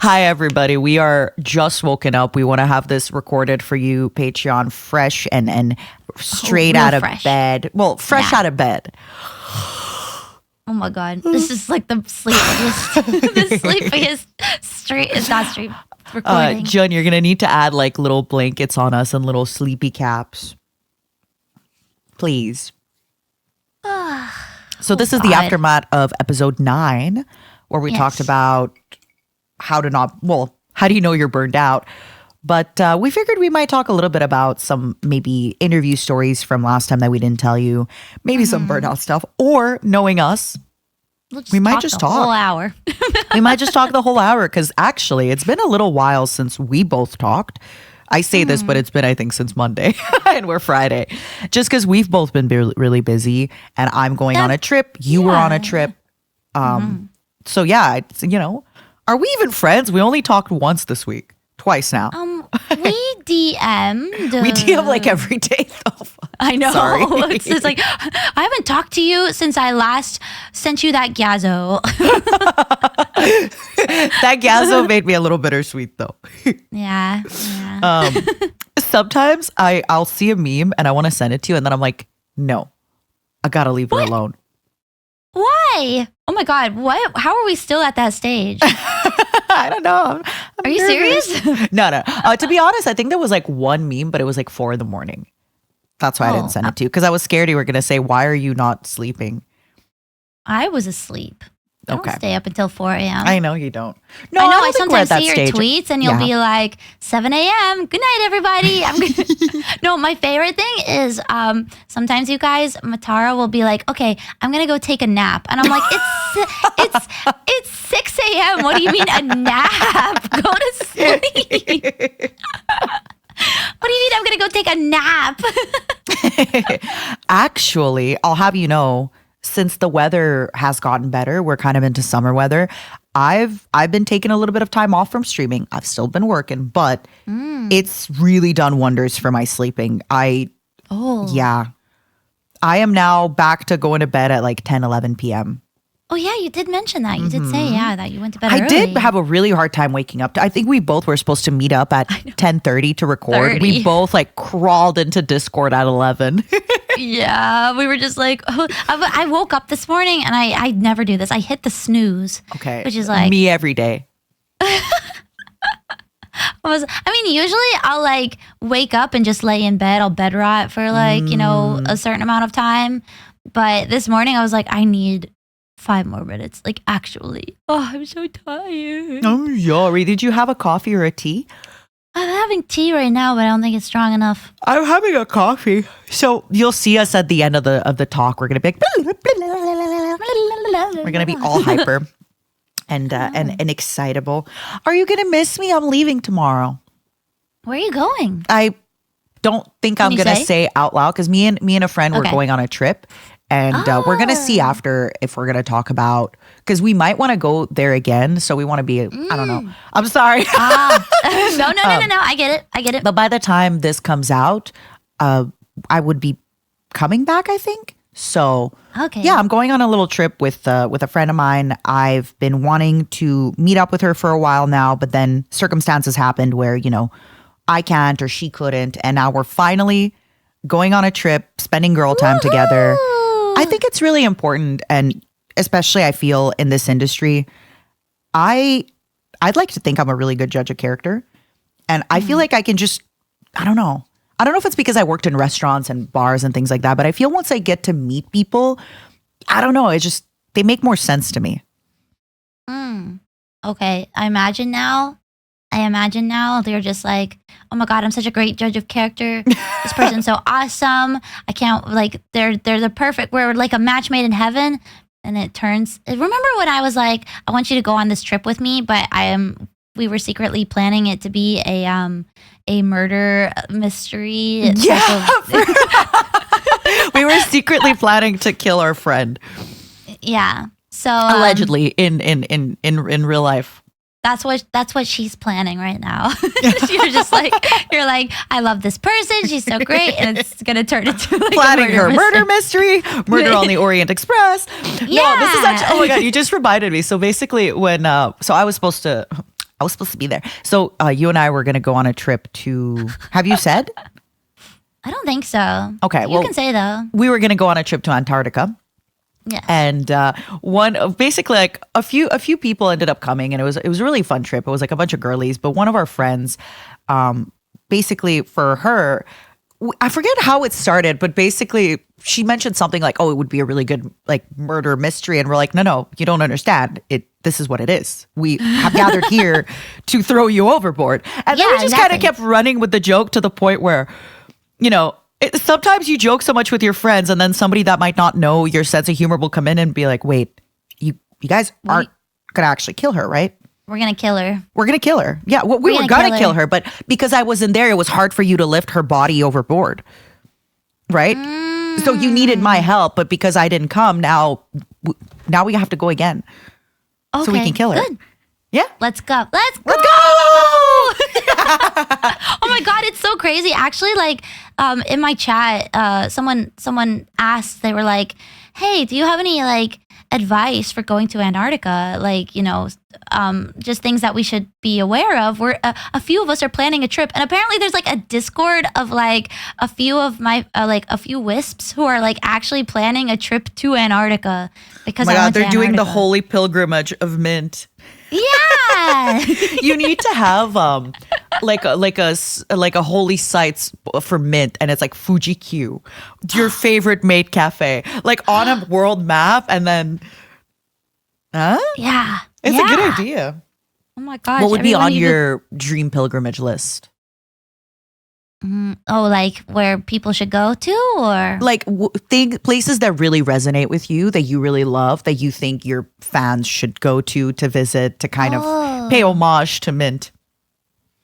Hi, everybody. We are just woken up. We want to have this recorded for you, Patreon, fresh and straight out of bed. Well, fresh out of bed. Oh my God. This is like the sleepiest stream recording. Jun, you're going to need to add like little blankets on us and little sleepy caps. Please. So this is the aftermath of episode 9, where we talked about how do you know you're burned out? But we figured we might talk a little bit about some maybe interview stories from last time that we didn't tell you. Maybe some burnout stuff. Or knowing us, we might just talk. The whole hour. We might just talk the whole hour because actually it's been a little while since we both talked. I say this, but it's been, I think, since Monday and we're Friday. Just because we've both been really busy and I'm going on a trip. You were on a trip. So yeah, it's, are we even friends? We only talked once this week. Twice now. We DM'd. We DM like every day though. I know. Sorry. It's like, I haven't talked to you since I last sent you that Gazzo. That Gazzo made me a little bittersweet though. Yeah. Sometimes I'll see a meme and I want to send it to you and then I'm like, no, I gotta leave her alone. Why? Oh my God. What? How are we still at that stage? I don't know. Are you serious? No. To be honest, I think there was like one meme, but it was like 4 a.m. That's why I didn't send it to you because I was scared you were going to say, why are you not sleeping? I was asleep. I don't stay up until 4 a.m. I know you don't. No, I know. I sometimes see your tweets and you'll be like, 7 a.m. Good night, everybody. No, my favorite thing is sometimes you guys, Matara will be like, okay, I'm going to go take a nap. And I'm like, it's 6 a.m. What do you mean a nap? Go to sleep. What do you mean I'm going to go take a nap? Actually, I'll have you know, since the weather has gotten better, we're kind of into summer weather. I've been taking a little bit of time off from streaming. I've still been working, but it's really done wonders for my sleeping. I am now back to going to bed at like 10, 11 p.m. Oh, yeah, you did mention that. You did say, that you went to bed early. I did have a really hard time waking up. I think we both were supposed to meet up at 10:30 to record. 30. We both like crawled into Discord at 11. Yeah, we were just like, I woke up this morning and I never do this. I hit the snooze. Okay. Which is like. Me every day. Usually I'll like wake up and just lay in bed. I'll bed rot for like, a certain amount of time. But this morning I was like, I need 5 more minutes. Like actually. Oh, I'm so tired. I'm sorry. Did you have a coffee or a tea? I'm having tea right now, but I don't think it's strong enough. I'm having a coffee. So you'll see us at the end of the talk. We're gonna be like, we're gonna be all hyper and excitable. Are you gonna miss me? I'm leaving tomorrow. Where are you going? I don't think I'm gonna say out loud because me and a friend were going on a trip. And we're going to see after if we're going to talk about, because we might want to go there again. So we want to be, I don't know. I'm sorry. No. I get it. But by the time this comes out, I would be coming back, I think. So yeah, I'm going on a little trip with a friend of mine. I've been wanting to meet up with her for a while now, but then circumstances happened where, I can't or she couldn't. And now we're finally going on a trip, spending girl time together. I think it's really important, and especially I feel in this industry, I'd like to think I'm a really good judge of character, and I feel like I can just, I don't know if it's because I worked in restaurants and bars and things like that, but I feel once I get to meet people, I don't know, they make more sense to me. Okay, I imagine now they're just like, oh my God, I'm such a great judge of character. This person's so awesome. I can't, like, they're the perfect, we're like a match made in heaven. And it turns, remember when I was like, I want you to go on this trip with me, but we were secretly planning it to be a murder mystery. Yeah. We were secretly planning to kill our friend. Yeah. So allegedly in real life. That's what she's planning right now. You're like, I love this person. She's so great. And it's going to turn into like planning her murder mystery, Murder on the Orient Express. Yeah. No, this is actually, oh my God, you just reminded me. So basically so I was supposed to, I was supposed to be there. So you and I were going to go on a trip to, have you said? I don't think so. Okay. You can say though. We were going to go on a trip to Antarctica. Yeah. And basically like a few people ended up coming, and it was a really fun trip. It was like a bunch of girlies, but one of our friends, basically for her, I forget how it started, but basically she mentioned something like, "Oh, it would be a really good like murder mystery," and we're like, "No, you don't understand. This is what it is. We have gathered here to throw you overboard." And then we just kind of kept running with the joke to the point where, sometimes you joke so much with your friends, and then somebody that might not know your sense of humor will come in and be like, "Wait, you guys aren't gonna actually kill her, right?" We're going to kill her. We're going to kill her. Yeah, we were going to kill her. But because I wasn't there, it was hard for you to lift her body overboard. Right? So you needed my help. But because I didn't come, now we have to go again. Okay, so we can kill her. Good. Yeah. Let's go. Let's go. Oh my God, it's so crazy. Actually, like in my chat, someone asked, they were like, "Hey, do you have any like advice for going to Antarctica? Like, just things that we should be aware of." We're a few of us are planning a trip, and apparently there's like a Discord of like a few of my a few wisps who are like actually planning a trip to Antarctica because oh my God, they're doing the holy pilgrimage of mint. Yeah. You need to have like a holy sites for mint, and it's like Fuji Q, your favorite maid cafe, like on a world map, and then yeah, it's a good idea. Oh my gosh, what would be on your dream pilgrimage list? Like where people should go to, or like places that really resonate with you, that you really love, that you think your fans should go to visit, to kind of pay homage to mint.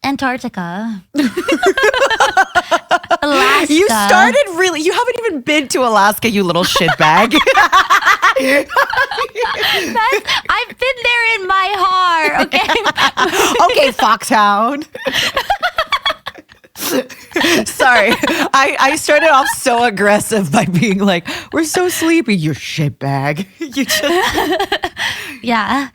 Antarctica. Alaska. You started really, you haven't even been to Alaska, you little shitbag. I've been there in my heart, okay? Okay, Foxhound. Sorry, I started off so aggressive by being like, "We're so sleepy, you shitbag." You just yeah.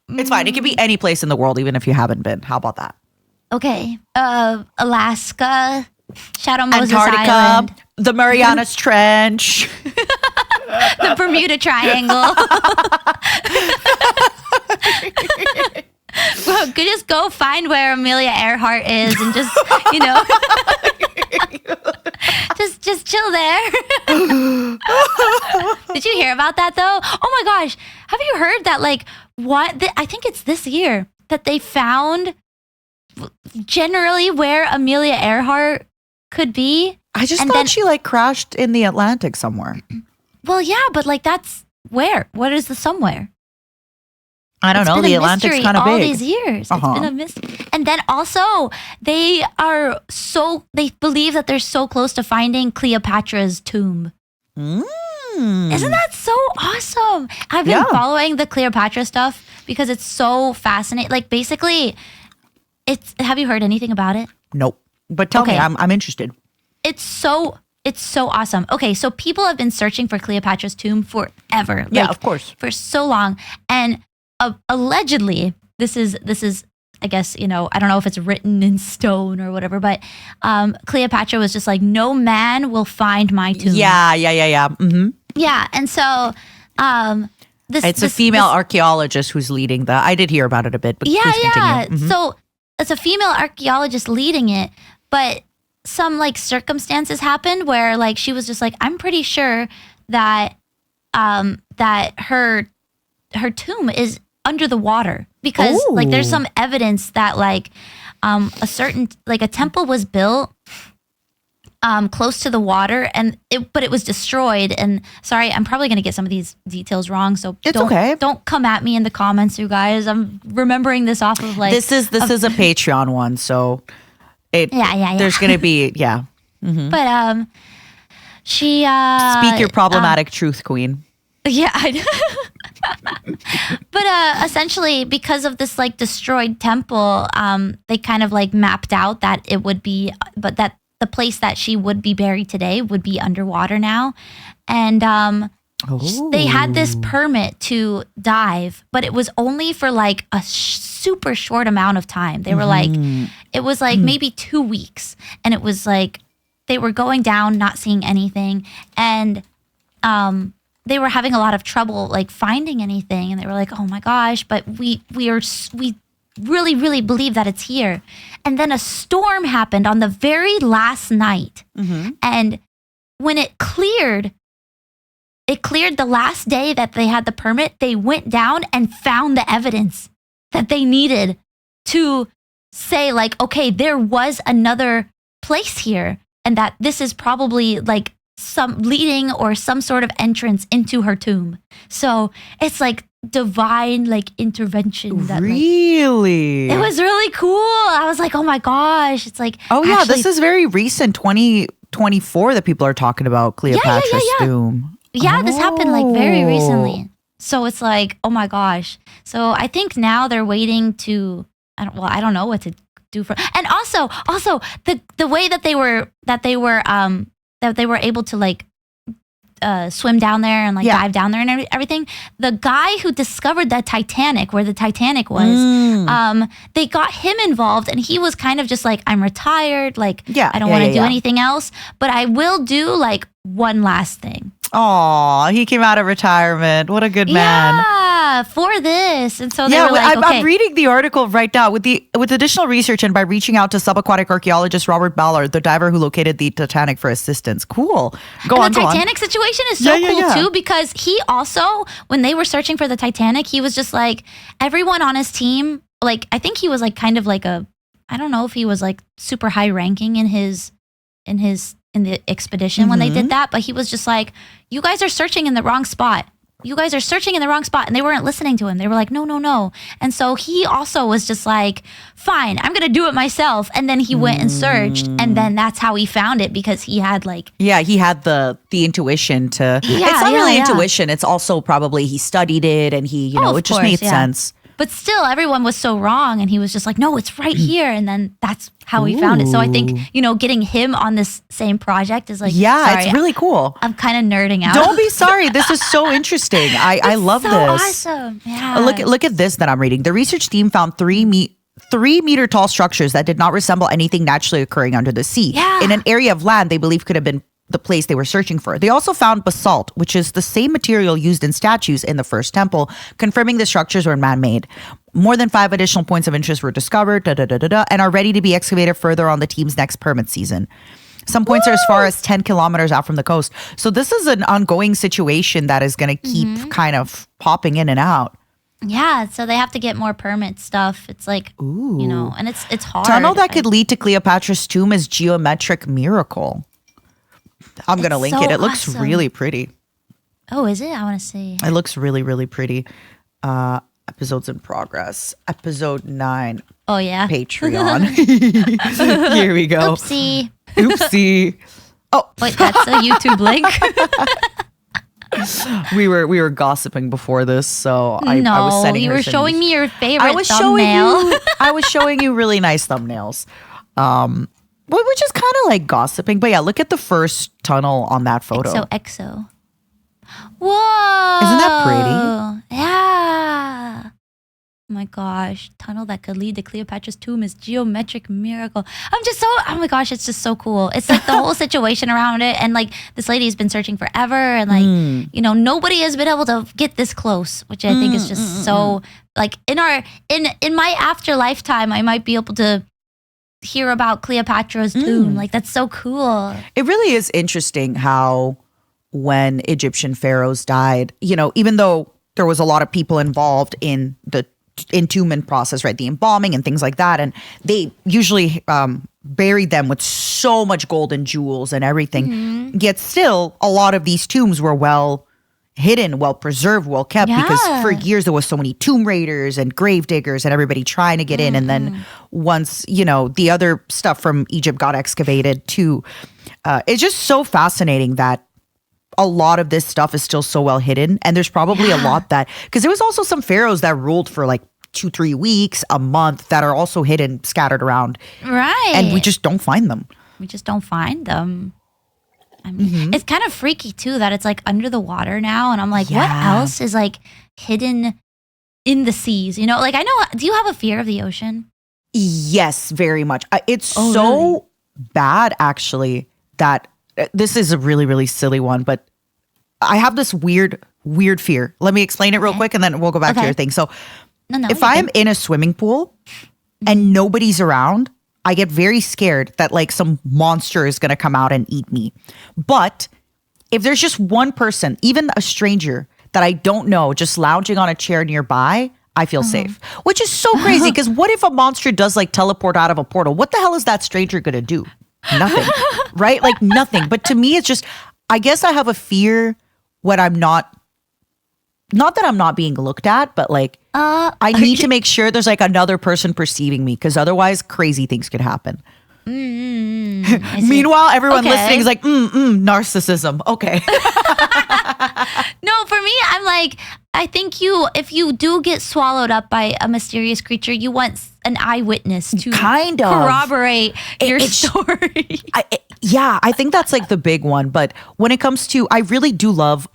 It's fine. It could be any place in the world, even if you haven't been. How about that? Okay. Alaska, Shadow Moses Antarctica, Island, the Marianas Trench, the Bermuda Triangle. Well, could just go find where Amelia Earhart is and just, just chill there. Did you hear about that though? Oh my gosh. Have you heard that I think it's this year that they found generally where Amelia Earhart could be? I just thought she crashed in the Atlantic somewhere. Well, yeah, but that's where? What is the somewhere? I don't know. The Atlantic's kind of big. All these years. It's been a mystery. And then also, they believe that they're so close to finding Cleopatra's tomb. Isn't that so awesome? I've been following the Cleopatra stuff because it's so fascinating. Like, basically, have you heard anything about it? Nope. But tell me, I'm interested. It's so awesome. Okay, so people have been searching for Cleopatra's tomb forever. Yeah, of course. For so long. And allegedly, this is I guess, I don't know if it's written in stone or whatever, but Cleopatra was just like, "No man will find my tomb." Yeah. Mm-hmm. Yeah, and so it's a female archaeologist who's leading that. I did hear about it a bit, but please continue. Mm-hmm. So it's a female archaeologist leading it, but some circumstances happened where she was just like, "I'm pretty sure that that her tomb is under the water," because there's some evidence that a certain a temple was built close to the water, and it was destroyed. And sorry, I'm probably gonna get some of these details wrong, so don't come at me in the comments, you guys. I'm remembering this off of this is a Patreon one, so there's gonna be Mm-hmm. But she speak your problematic truth, queen. Yeah, I know. But essentially, because of this destroyed temple, they kind of mapped out that it would be, but that the place that she would be buried today would be underwater now, and They had this permit to dive, but it was only for like a super short amount of time. They were like, it was like maybe 2 weeks. And it was like, they were going down, not seeing anything. And they were having a lot of trouble like finding anything. And they were like, oh my gosh, but we really, really believe that it's here. And then a storm happened on the very last night. And when it cleared the last day that they had the permit. They went down and found the evidence that they needed to say like, okay, there was another place here and that this is probably like some leading or some sort of entrance into her tomb. So it's like divine like intervention. That, really? Like, it was really cool. I was like, oh my gosh. It's like, oh yeah, actually, this is very recent, 2024 that people are talking about Cleopatra's tomb. Yeah, this happened like very recently. So it's like, oh my gosh. So I think now they're waiting to, I don't know what to do for, and also the way that they were able to like swim down there and like dive down there and everything. The guy who discovered the Titanic, where the Titanic was, they got him involved, and he was kind of just like, I'm retired, like I don't want to do anything else, but I will do like one last thing. Aw, he came out of retirement. What a good man. Yeah, for this. And so they were like, okay. I'm reading the article right now. With additional research and by reaching out to subaquatic archaeologist Robert Ballard, the diver who located the Titanic, for assistance. Cool. The Titanic situation is so cool too, because he also, when they were searching for the Titanic, he was just like, everyone on his team, like, I think he was like kind of like I don't know if he was like super high ranking in the expedition when they did that, but he was just like, you guys are searching in the wrong spot. You guys are searching in the wrong spot. And they weren't listening to him. They were like, no. And so he also was just like, fine, I'm going to do it myself. And then he went and searched. And then that's how he found it, because he had like... Yeah, he had the intuition to... it's not really intuition. It's also probably he studied it and he, it just made sense. But still, everyone was so wrong. And he was just like, no, it's right here. And then that's how he found it. So I think, getting him on this same project is like, sorry, it's really cool. I'm kind of nerding out. Don't be sorry. This is so interesting. I love so this. Awesome. Yeah. Look at this that I'm reading. The research team found 3-meter tall structures that did not resemble anything naturally occurring under the sea. Yeah. In an area of land they believe could have been the place they were searching for. They also found basalt, which is the same material used in statues in the first temple, confirming the structures were man-made. More than 5 additional points of interest were discovered, and are ready to be excavated further on the team's next permit season. Some points are as far as 10 kilometers out from the coast. So this is an ongoing situation that is going to keep kind of popping in and out. Yeah, so they have to get more permit stuff. It's like, and it's hard. Tunnel that could lead to Cleopatra's tomb is geometric miracle. I'm going to link it. It looks really pretty. Oh, is it? I want to see. It looks really, really pretty. Episodes in progress. Episode 9. Oh, yeah. Patreon. Here we go. Oopsie. Oh. Wait, that's a YouTube link? We were gossiping before this, so I was sending you were showing me your favorite thumbnail. I was showing you really nice thumbnails. Which is kind of like gossiping. But yeah, look at the first tunnel on that photo. XO. Whoa. Isn't that pretty? Yeah. Oh my gosh. Tunnel that could lead to Cleopatra's tomb is geometric miracle. Oh my gosh, it's just so cool. It's like the whole situation around it. And like this lady's been searching forever. And like, nobody has been able to get this close, which I think is just so like in my after lifetime, I might be able to hear about Cleopatra's tomb. Like that's so cool. It really is interesting how when Egyptian pharaohs died, even though there was a lot of people involved in the entombment process, right? The embalming and things like that. And they usually buried them with so much gold and jewels and everything. Yet still, a lot of these tombs were well hidden, well preserved, well kept, because for years there was so many tomb raiders and grave diggers and everybody trying to get in. And then once, the other stuff from Egypt got excavated too. It's just so fascinating that a lot of this stuff is still so well hidden. And there's probably a lot that, because there was also some pharaohs that ruled for like 2-3 weeks, a month, that are also hidden, scattered around. Right. And we just don't find them. I mean, it's kind of freaky too that it's like under the water now. And I'm like, what else is like hidden in the seas? You know, like I know, do you have a fear of the ocean? Yes, very much. It's really? bad actually that this is a really, really silly one, but I have this weird fear. Let me explain it real quick and then we'll go back to your thing. So if I'm in a swimming pool and nobody's around, I get very scared that like some monster is going to come out and eat me. But if there's just one person, even a stranger that I don't know, just lounging on a chair nearby, I feel safe, which is so crazy because what if a monster does like teleport out of a portal? What the hell is that stranger going to do? Nothing, right? Like nothing. But to me, it's just, I guess I have a fear when I'm not that I'm not being looked at, but like I need to make sure there's like another person perceiving me because otherwise crazy things could happen. Meanwhile, everyone listening is like, narcissism. Okay. No, for me, I'm like, I think if you do get swallowed up by a mysterious creature, you want an eyewitness to corroborate your story. I think that's like the big one. But when it comes to, I really do love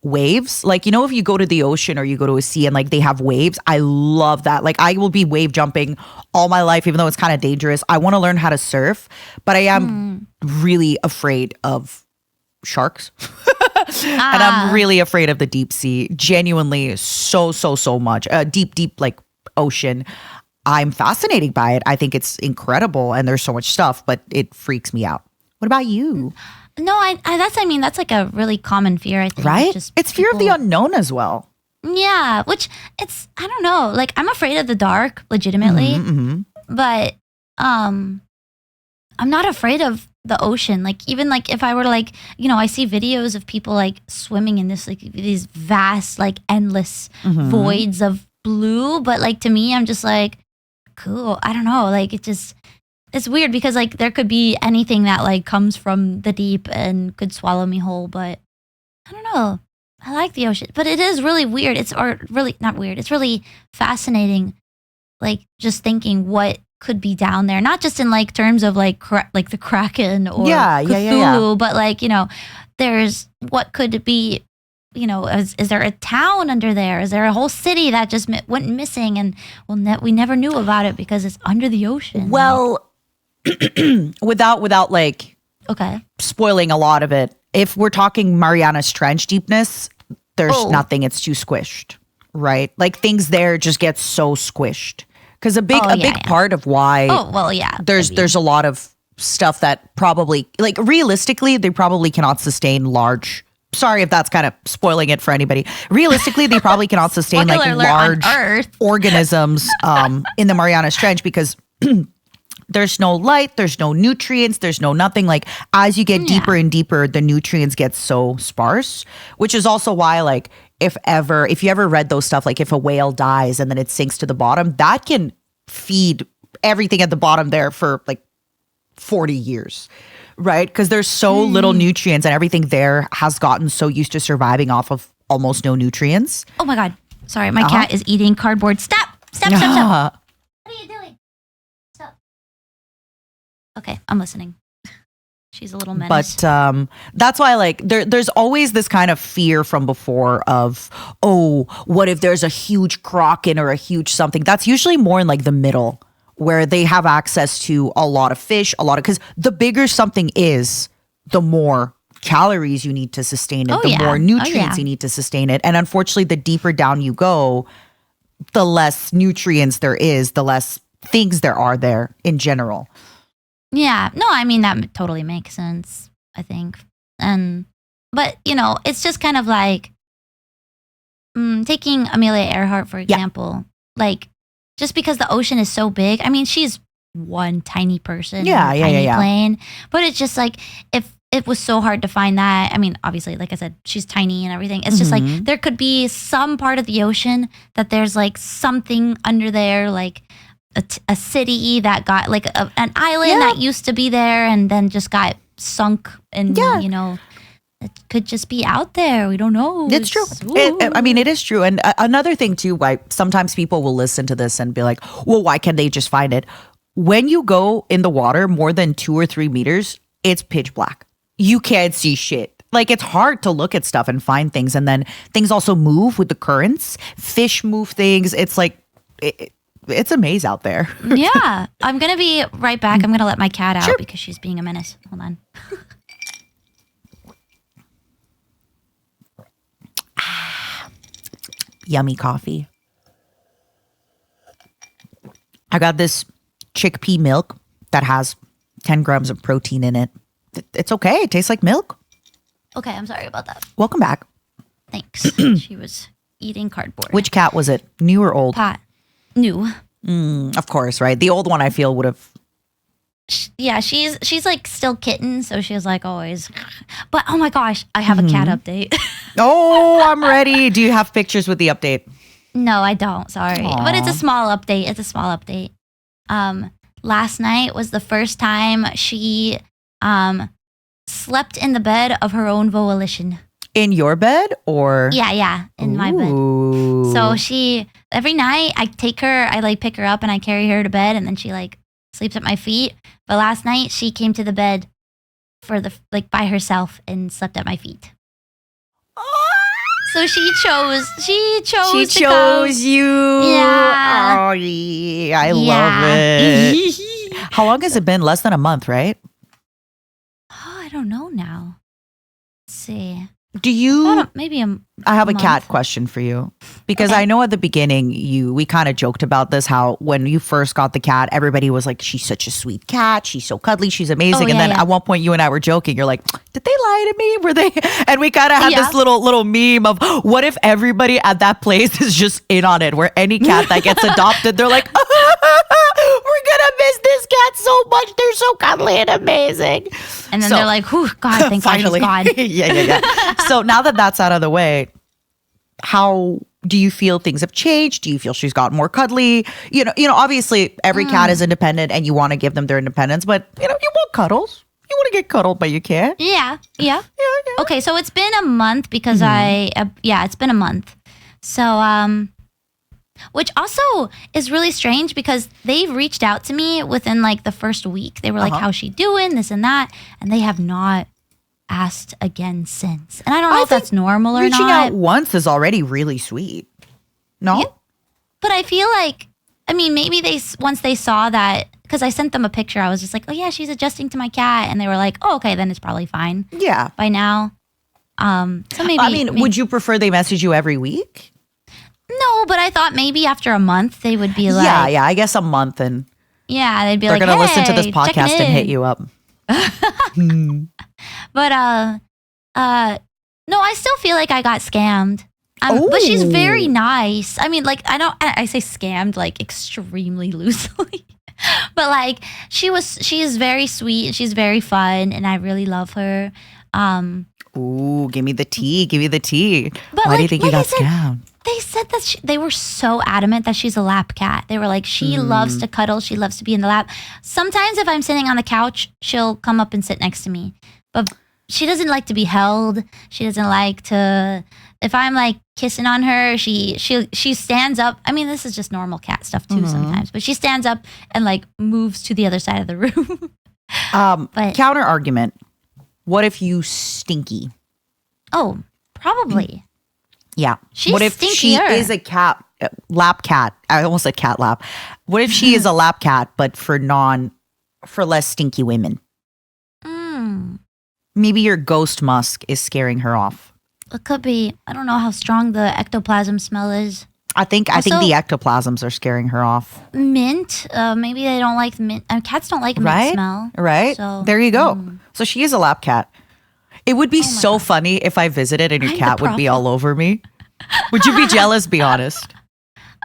waves. Like, you know, if you go to the ocean or you go to a sea and like they have waves, I love that. Like I will be wave jumping all my life, even though it's kind of dangerous. I want to learn how to surf, but I am really afraid of sharks. And I'm really afraid of the deep sea. Genuinely so much. Deep like ocean. I'm fascinated by it. I think it's incredible and there's so much stuff, but it freaks me out. What about you? No, that's like a really common fear, I think. Right? It's fear of the unknown as well. Yeah, which I don't know. Like I'm afraid of the dark, legitimately. But I'm not afraid of the ocean. Like even like if I were like, you know, I see videos of people like swimming in this like these vast like endless voids of blue, but like to me I'm just like cool. I don't know, like it's weird because like there could be anything that like comes from the deep and could swallow me whole, but I don't know. I like the ocean, but it is really weird. It's really not weird. It's really fascinating like just thinking what could be down there, not just in like terms of like like the Kraken or Cthulhu, but like, you know, there's what could it be, you know, is there a town under there? Is there a whole city that just went missing and we never knew about it because it's under the ocean? Well, without like spoiling a lot of it, if we're talking Mariana's Trench deepness, there's nothing. It's too squished, right? Like things there just get so squished. Because a big part of why there's a lot of stuff that probably, like realistically, they probably cannot sustain large. Sorry if that's kind of spoiling it for anybody. Realistically, they probably cannot sustain like large organisms in the Marianas Trench because there's no light, there's no nutrients, there's no nothing. Like as you get deeper and deeper, the nutrients get so sparse, which is also why like if you ever read those stuff, like if a whale dies and then it sinks to the bottom, that can feed everything at the bottom there for like 40 years, right? Because there's so little nutrients and everything there has gotten so used to surviving off of almost no nutrients. Oh my God. Sorry, my cat is eating cardboard. Stop. What are you doing? Stop. Okay, I'm listening. She's a little menace. But that's why like there's always this kind of fear from before of, oh, what if there's a huge kraken or a huge something? That's usually more in like the middle where they have access to a lot of fish, because the bigger something is, the more calories you need to sustain it, the more nutrients you need to sustain it. And unfortunately, the deeper down you go, the less nutrients there is, the less things there are there in general. Yeah, no, I mean, that totally makes sense, I think. But, you know, it's just kind of like taking Amelia Earhart, for example, like just because the ocean is so big, I mean, she's one tiny person, tiny plane, but it's just like, if it was so hard to find that, I mean, obviously, like I said, she's tiny and everything. It's just like, there could be some part of the ocean that there's like something under there, like a city that got like an island that used to be there and then just got sunk and you know it could just be out there. We don't know. It's true. I mean, it is true. And another thing too, why sometimes people will listen to this and be like, well, why can't they just find it? When you go in the water more than 2 or 3 meters, it's pitch black. you can't see shit. Like, it's hard to look at stuff and find things. And then things also move with the currents. Fish move things. It's like, it's a maze out there. Yeah. I'm going to be right back. I'm going to let my cat out because she's being a menace. Hold on. Yummy coffee. I got this chickpea milk that has 10 grams of protein in it. It's okay. It tastes like milk. Okay, I'm sorry about that. Welcome back. Thanks. She was eating cardboard. Which cat was it? New or old? Pot. New. Of course, right? The old one I feel would have. Yeah, she's like still kitten, so she was like always. But oh my gosh, I have a cat update. Oh, I'm ready. Do you have pictures with the update? No, I don't. Sorry. Aww. But it's a small update. It's a small update. Last night was the first time she slept in the bed of her own volition. In your bed or? Yeah, in my bed. So she every night I take her, I like pick her up and I carry her to bed and then she like sleeps at my feet. But last night she came to the bed for the like by herself and slept at my feet. So she chose you. Yeah. Oh, yeah. I love it. How long has it been? Less than a month, right? Oh, I don't know now. Let's see. Do you? Maybe I have a month. cat question for you because I know at the beginning we kind of joked about this. How when you first got the cat, everybody was like, "She's such a sweet cat. She's so cuddly. She's amazing." And then at one point, you and I were joking. You're like, "Did they lie to me? Were they?" And we kind of had this little meme of what if everybody at that place is just in on it, where any cat that gets adopted, they're like, "We're gonna miss this cat so much. They're so cuddly and amazing." And then they're like, "Whew, God, thank God she's gone." Yeah. So now that that's out of the way, how do you feel things have changed? Do you feel she's gotten more cuddly? You know, obviously every cat is independent and you want to give them their independence, but you want cuddles. You want to get cuddled, but you can't. Yeah. Okay, so it's been a month because it's been a month. So, which also is really strange because they've reached out to me within like the first week. They were like, how's she doing? This and that. And they have not asked again since. And I don't know if that's normal or not. Reaching out once is already really sweet. No? Yeah. But I feel like, I mean, maybe once they saw that, because I sent them a picture, I was just like, oh yeah, she's adjusting to my cat. And they were like, oh, okay, then it's probably fine. Yeah. By now. So maybe. I mean, would you prefer they message you every week? No, but I thought maybe after a month they would be like. Yeah, I guess a month and. Yeah, they'd be they're like, going to listen to this podcast and hit you up. But no, I still feel like I got scammed. But she's very nice. I mean, like I say scammed like extremely loosely. But like she is very sweet and she's very fun and I really love her. Ooh, give me the tea. But why do you think you got scammed? They said that they were so adamant that she's a lap cat. They were like, she loves to cuddle. She loves to be in the lap. Sometimes if I'm sitting on the couch, she'll come up and sit next to me. But she doesn't like to be held. She doesn't like to, if I'm like kissing on her, she stands up. I mean, this is just normal cat stuff too sometimes. But she stands up and like moves to the other side of the room. But counter argument. What if you stinky? Oh, probably. Yeah. She's what if stinkier. she is a cat, lap cat? I almost said cat lap. What if she is a lap cat, but for less stinky women? Maybe your ghost musk is scaring her off. It could be. I don't know how strong the ectoplasm smell is. I think the ectoplasms are scaring her off. Mint. Maybe they don't like mint. Cats don't like mint smell. Right. So, there you go. So she is a lap cat. It would be so funny if I visited and your cat would be all over me. Would you be jealous? Be honest.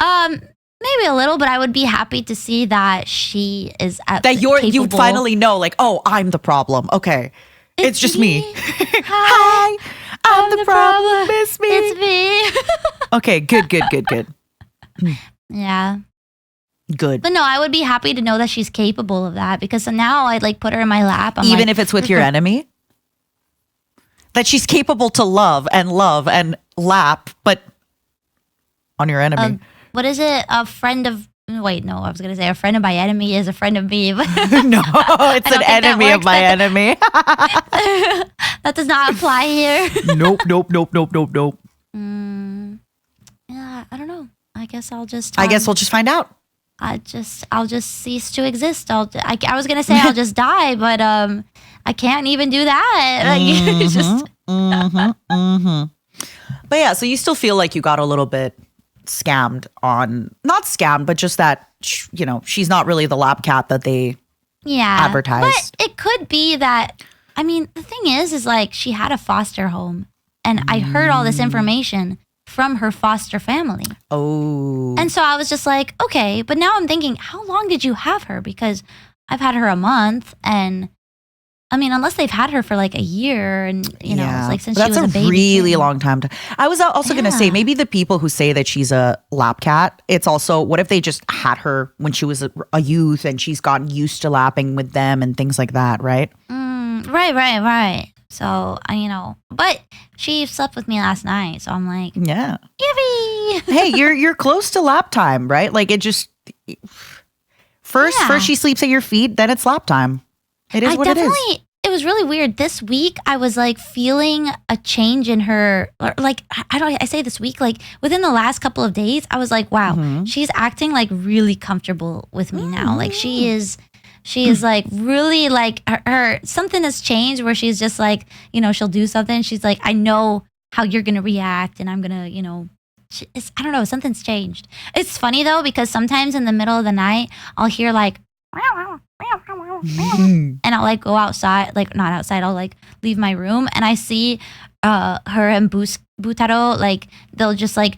Maybe a little, but I would be happy to see that she is at that you finally know, like, oh, I'm the problem. Okay, it's just me. Hi, I'm the problem. It's me. It's me. Okay, good. Yeah. Good. But no, I would be happy to know that she's capable of that because now I'd like put her in my lap. Even if it's with your enemy? That she's capable to love and lap, but on your enemy. What is it? A friend of Wait, no, I was gonna say a friend of my enemy is a friend of me, but No, it's an enemy of my enemy. that does not apply here. Nope. Yeah, I don't know. I guess I'll just. I guess we'll just find out. I'll just cease to exist. I was gonna say I'll just die, but I can't even do that. Like, just. But yeah, so you still feel like you got a little bit scammed on, not scammed, but just that, you know, she's not really the lap cat that they advertised. But it could be that, I mean, the thing is like she had a foster home and I heard all this information from her foster family. Oh. And so I was just like, okay, but now I'm thinking, how long did you have her? Because I've had her a month and I mean, unless they've had her for like a year and, you know, it's like since she was a baby. That's a really long time. I was also going to say, maybe the people who say that she's a lap cat, it's also, what if they just had her when she was a youth and she's gotten used to lapping with them and things like that, right? Right. So, you know, but she slept with me last night. So I'm like, yeah. Yippee! Hey, you're close to lap time, right? Like it just, first she sleeps at your feet, then it's lap time. It is what it is. It was really weird. This week, I was like feeling a change in her. Like, I say this week, like within the last couple of days, I was like, wow, she's acting like really comfortable with me now. Like she is like really like her, something has changed where she's just like, you know, she'll do something. She's like, I know how you're going to react and I'm going to, you know, I don't know, something's changed. It's funny though, because sometimes in the middle of the night, I'll hear like, and I'll like go outside, like not outside, I'll like leave my room and I see her and Butaro, like they'll just like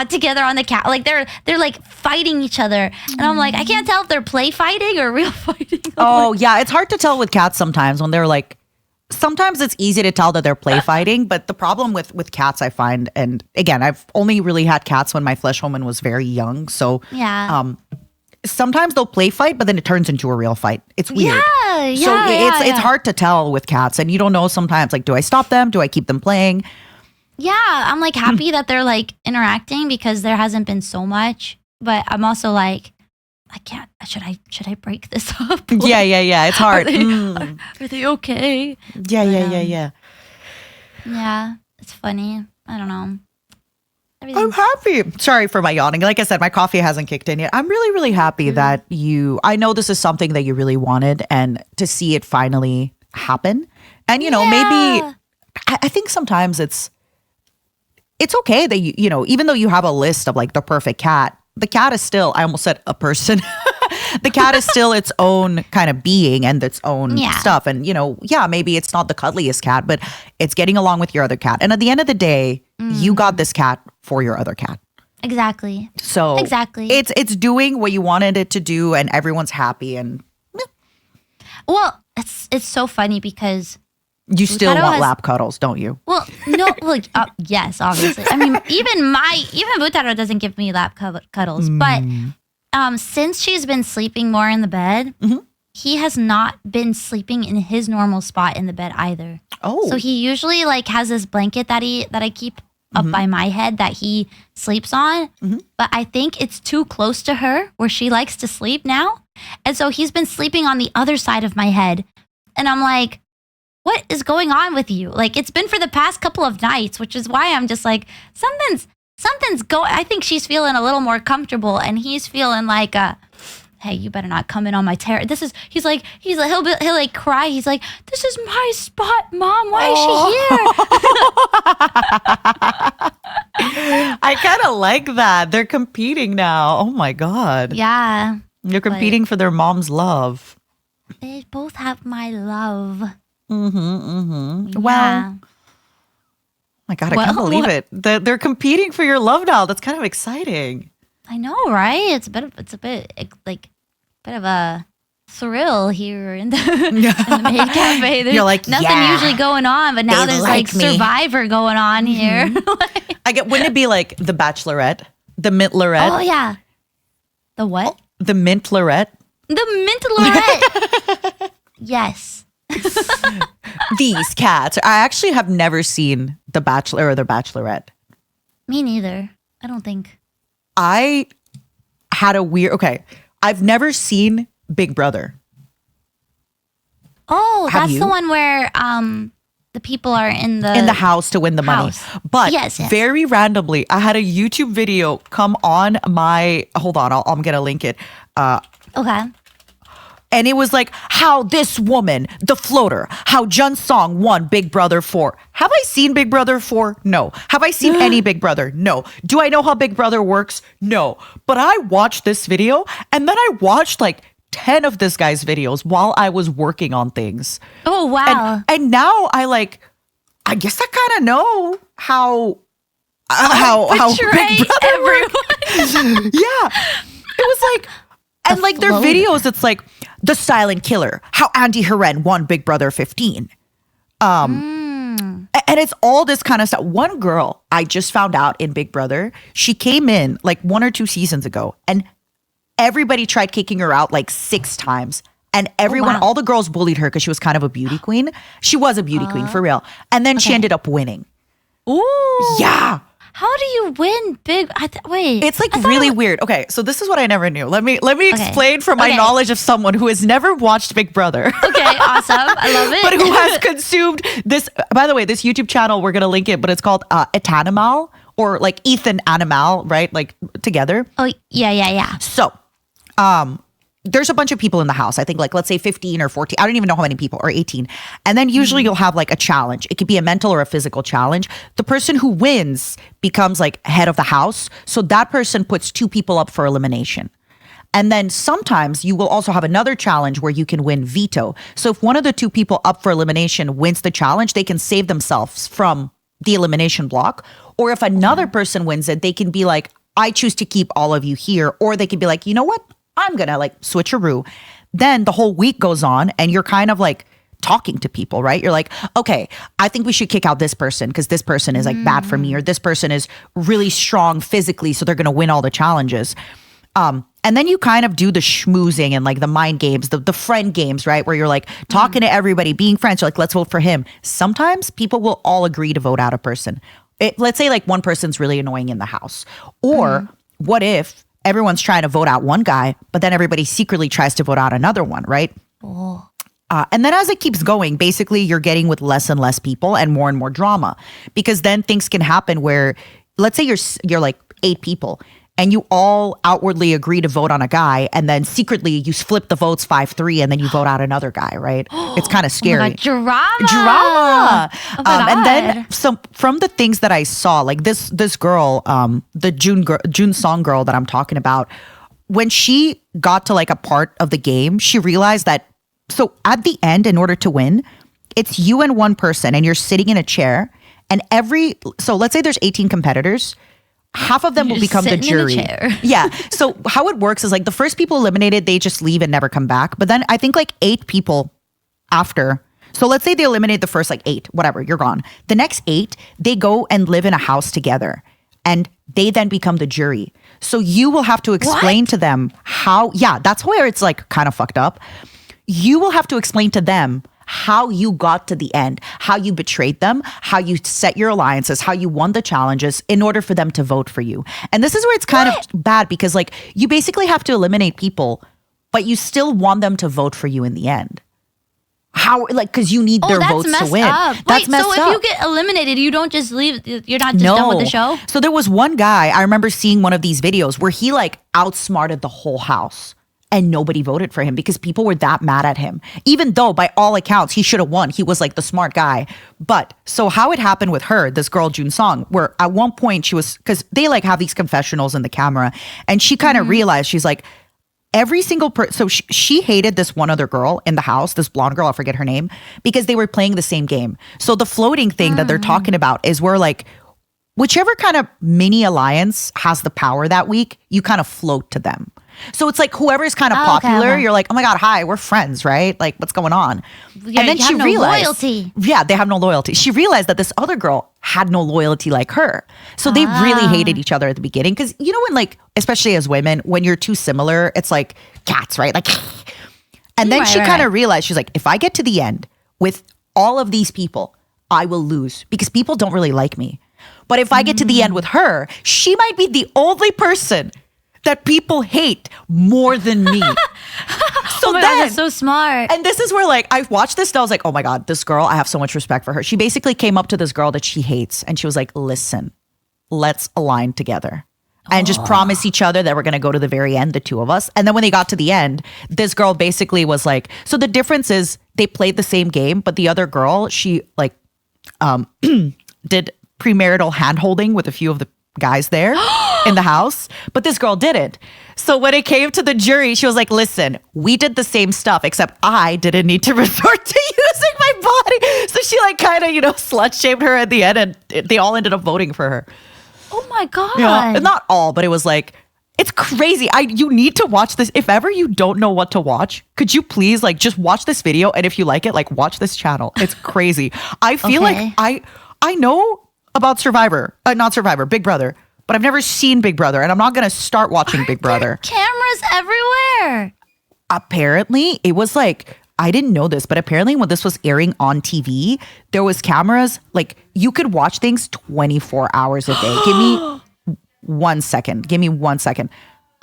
together on the cat, like they're like fighting each other and I'm like, I can't tell if they're play fighting or real fighting. Yeah, it's hard to tell with cats sometimes when they're like, sometimes it's easy to tell that they're play fighting, but the problem with cats I find, and again, I've only really had cats when my flesh woman was very young, so sometimes they'll play fight, but then it turns into a real fight. It's weird. It's hard to tell with cats, and you don't know sometimes. Like, do I stop them? Do I keep them playing? Yeah, I'm like happy that they're like interacting because there hasn't been so much. But I'm also like, I can't. Should I break this up? Like, yeah. It's hard. Are they okay? Yeah. Yeah, it's funny. I don't know. I'm happy. Sorry for my yawning. Like I said, my coffee hasn't kicked in yet. I'm really, really happy that I know this is something that you really wanted and to see it finally happen. And, you know, maybe I think sometimes it's okay that you know, even though you have a list of like the perfect cat, the cat is still, I almost said a person. The cat is still its own kind of being and its own stuff. And, you know, maybe it's not the cuddliest cat, but it's getting along with your other cat. And at the end of the day, you got this cat for your other cat. Exactly. So it's doing what you wanted it to do and everyone's happy. And well, it's so funny because you still want lap cuddles, don't you? Well, no, like yes, obviously. I mean, even Butaro doesn't give me lap cuddles, but since she's been sleeping more in the bed, he has not been sleeping in his normal spot in the bed either. Oh, so he usually like has this blanket that I keep up by my head that he sleeps on, but I think it's too close to her where she likes to sleep now, and so he's been sleeping on the other side of my head, and I'm like, what is going on with you? Like, it's been for the past couple of nights, which is why I'm just like, something's going. I think she's feeling a little more comfortable, and he's feeling like, hey, you better not come in on my terror. He'll like cry. He's like, this is my spot, Mom. Why is she here? I kind of like that. They're competing now. Oh my God. Yeah. They're competing for their mom's love. They both have my love. Yeah. Well, my God, I can't believe it. They're competing for your love now. That's kind of exciting. I know, right? It's a bit of a thrill here in the maid cafe. There's nothing usually going on, but now there's like Survivor going on here. Wouldn't it be like the Bachelorette, the Mint Lorette? Oh yeah, the what? Oh, the Mint Lorette. The Mint Lorette. Yes. These cats. I actually have never seen The Bachelor or The Bachelorette. Me neither. I don't think. I had a weird. Okay, I've never seen Big Brother. Oh, that's the one where the people are in the house to win the money. But very randomly, I had a YouTube video come on my. Hold on, I'm gonna link it. Okay. And it was like how this woman, the floater, how Jun Song won Big Brother 4. Have I seen Big Brother 4? No. Have I seen any Big Brother? No. Do I know how Big Brother works? No. But I watched this video and then I watched like 10 of this guy's videos while I was working on things. Oh, wow. And now I guess I kind of know how Big Brother works. Yeah. It was like, and like their videos, it's like the silent killer, how Andy Herren won Big Brother 15. And it's all this kind of stuff. One girl I just found out in Big Brother, she came in like 1 or 2 seasons ago and everybody tried kicking her out like 6 times. And everyone, all the girls bullied her because she was kind of a beauty queen. She was a beauty queen for real. And then she ended up winning. Ooh. Yeah. How do you win big? Wait. It's like really weird. Okay, so this is what I never knew. Let me explain from my knowledge of someone who has never watched Big Brother. Okay, awesome. I love it. But who has consumed this. By the way, this YouTube channel, we're going to link it, but it's called Etanimal or like Ethan Animal, right? Like together. Oh, yeah. So, there's a bunch of people in the house. I think like, let's say 15 or 14. I don't even know how many people, or 18. And then usually you'll have like a challenge. It could be a mental or a physical challenge. The person who wins becomes like head of the house. So that person puts 2 people up for elimination. And then sometimes you will also have another challenge where you can win veto. So if one of the 2 people up for elimination wins the challenge, they can save themselves from the elimination block. Or if another person wins it, they can be like, I choose to keep all of you here. Or they could be like, you know what? I'm going to like switcheroo. Then the whole week goes on and you're kind of like talking to people, right? You're like, okay, I think we should kick out this person because this person is like bad for me, or this person is really strong physically, so they're going to win all the challenges. And then you kind of do the schmoozing and like the mind games, the friend games, right? Where you're like talking to everybody, being friends. You're like, let's vote for him. Sometimes people will all agree to vote out a person. Let's say like one person's really annoying in the house. Or what if everyone's trying to vote out one guy, but then everybody secretly tries to vote out another one, right? Oh. And then as it keeps going, basically you're getting with less and less people and more drama, because then things can happen where, let's say you're like 8 people and you all outwardly agree to vote on a guy, and then secretly you flip the votes 5-3 and then you vote out another guy, right? It's kind of scary. Oh my God, drama. Oh my God. And then from the things that I saw, like this girl, the June Song girl that I'm talking about, when she got to like a part of the game, she realized that, so at the end, in order to win, it's you and one person and you're sitting in a chair, and so let's say there's 18 competitors. Half of them will become the jury. Yeah. So how it works is like the first people eliminated, they just leave and never come back. But then I think like 8 people after. So let's say they eliminate the first like 8, whatever, you're gone. The next 8, they go and live in a house together, and they then become the jury. So you will have to explain to them how, that's where it's like kind of fucked up. You will have to explain to them how you got to the end, how you betrayed them, how you set your alliances, how you won the challenges in order for them to vote for you. And this is where it's kind of bad, because like you basically have to eliminate people, but you still want them to vote for you in the end. How, like, because you need their votes to win. That's messed up. So if you get eliminated, you don't just leave, you're not just done with the show? So there was one guy, I remember seeing one of these videos where he like outsmarted the whole house. And nobody voted for him because people were that mad at him. Even though by all accounts, he should have won. He was like the smart guy. But so how it happened with her, this girl, June Song, where at one point she was, because they like have these confessionals in the camera. And she kind of realized, she's like, every single person, so she hated this one other girl in the house, this blonde girl, I forget her name, because they were playing the same game. So the floating thing that they're talking about is where like, whichever kind of mini alliance has the power that week, you kind of float to them. So it's like whoever's kind of popular, you're like, oh my God, hi, we're friends, right? Like, what's going on? Yeah, and then she realized, loyalty. Yeah, they have no loyalty. She realized that this other girl had no loyalty like her. So they really hated each other at the beginning. Because you know when like, especially as women, when you're too similar, it's like cats, right? Like, and then she kind of realized, she's like, if I get to the end with all of these people, I will lose because people don't really like me. But if I get to the end with her, she might be the only person that people hate more than me. So oh my God, that's so smart. And this is where like I watched this and I was like, oh my God, this girl, I have so much respect for her. She basically came up to this girl that she hates and she was like, listen, let's align together. And just promise each other that we're going to go to the very end, the two of us. And then when they got to the end, this girl basically was like, so the difference is they played the same game, but the other girl, she like did premarital hand holding with a few of the guys there in the house, but this girl didn't. So when it came to the jury, she was like, listen, we did the same stuff, except I didn't need to resort to using my body. So she like kind of, slut shamed her at the end and they all ended up voting for her. Oh my God. Yeah, not all, but it was like, it's crazy. You need to watch this. If ever you don't know what to watch, could you please like just watch this video? And if you like it, like watch this channel. It's crazy. I feel like I know about not Survivor, Big Brother, but I've never seen Big Brother and I'm not going to start watching Big Brother. Cameras everywhere. Apparently it was like, I didn't know this, but apparently when this was airing on TV, there was cameras, like you could watch things 24 hours a day. Give me 1 second.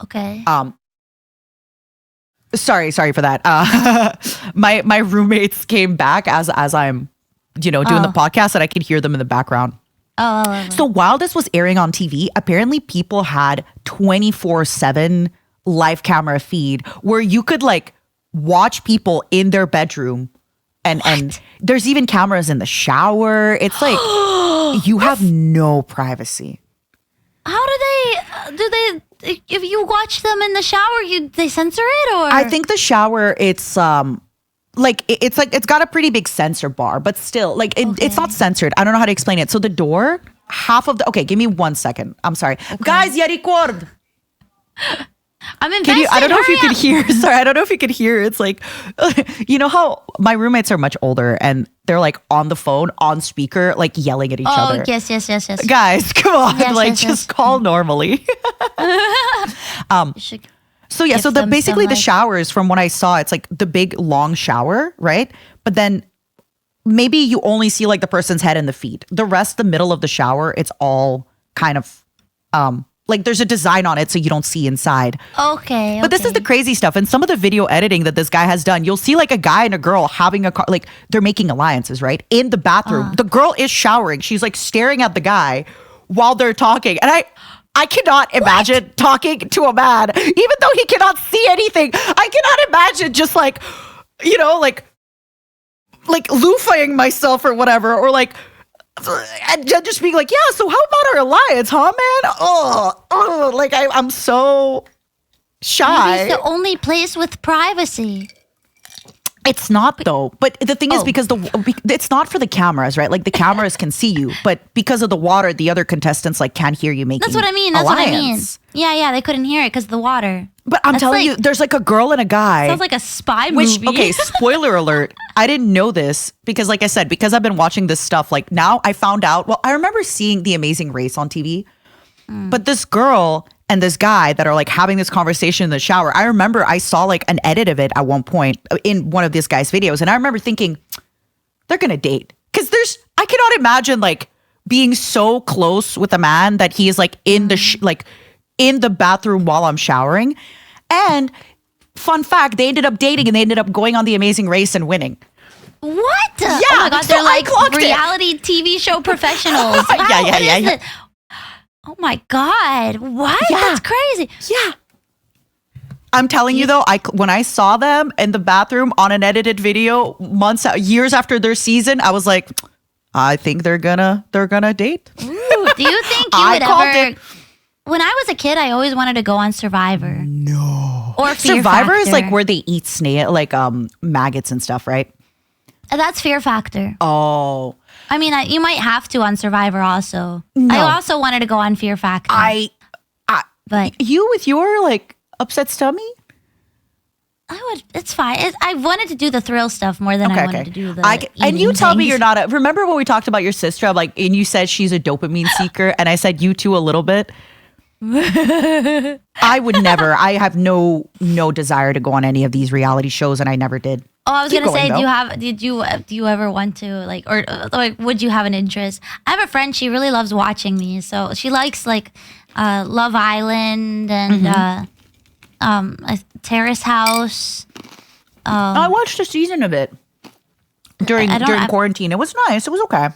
Okay. Sorry for that. My roommates came back as I'm, doing the podcast and I could hear them in the background. Oh. So while this was airing on TV, apparently people had 24/7 live camera feed where you could like watch people in their bedroom and there's even cameras in the shower. It's like you have no privacy. How do they if you watch them in the shower, they censor it or? I think the shower it's it's got a pretty big censor bar, but still like it's not censored. I don't know how to explain it. So the door, okay, give me 1 second. I'm sorry. Okay. Guys, ya record. I'm invested. I don't know if you could hear. Sorry, I don't know if you could hear. It's like, you know how my roommates are much older and they're like on the phone, on speaker, like yelling at each other. Oh, yes. Guys, come on. Just call normally. So basically the showers from what I saw, it's like the big long shower, right? But then maybe you only see like the person's head and the feet. The rest, the middle of the shower, it's all kind of like there's a design on it so you don't see inside. Okay. But this is the crazy stuff. And some of the video editing that this guy has done, you'll see like a guy and a girl having like they're making alliances, right? In the bathroom. The girl is showering. She's like staring at the guy while they're talking. And I cannot imagine talking to a man, even though he cannot see anything. I cannot imagine just like, like loofahing myself or whatever, or like, and just being like, yeah, so how about our alliance, huh, man? Oh, like I'm so shy. Maybe it's the only place with privacy. It's not though. But the thing is because it's not for the cameras, right? Like the cameras can see you, but because of the water, the other contestants like can't hear you making. That's what I mean. Yeah, they couldn't hear it because of the water. But I'm telling you, there's like a girl and a guy. Sounds like a spy movie. Okay, spoiler alert. I didn't know this because, like I said, because I've been watching this stuff. Like now, I found out. Well, I remember seeing The Amazing Race on TV, but this girl and this guy that are like having this conversation in the shower. I remember I saw like an edit of it at one point in one of this guy's videos, and I remember thinking they're gonna date because I cannot imagine like being so close with a man that he is like in the in the bathroom while I'm showering. And fun fact, they ended up dating and they ended up going on The Amazing Race and winning. What? Yeah. Oh my God, so they're like reality TV show professionals. Wow, yeah. Oh my God. What? Yeah. That's crazy. Yeah. I'm telling you though, when I saw them in the bathroom on an edited video years after their season, I was like, I think they're gonna date. Ooh, do you think you would ever? When I was a kid, I always wanted to go on Survivor. No. Or Fear Survivor Factor. is like where they eat maggots and stuff, right? That's Fear Factor. Oh. I mean, you might have to on Survivor also. No. I also wanted to go on Fear Factor. But you with your like upset stomach? It's fine. I wanted to do the thrill stuff more than I wanted to do the and you tell me you're not remember when we talked about your sister? I'm like, and you said she's a dopamine seeker, and I said you too a little bit. I would never. I have no desire to go on any of these reality shows, and I never did. Oh, I was gonna say, do you ever want to like, or like, would you have an interest? I have a friend. She really loves watching these, so she likes like Love Island and Terrace House. I watched a season of it during quarantine. It was nice. It was okay.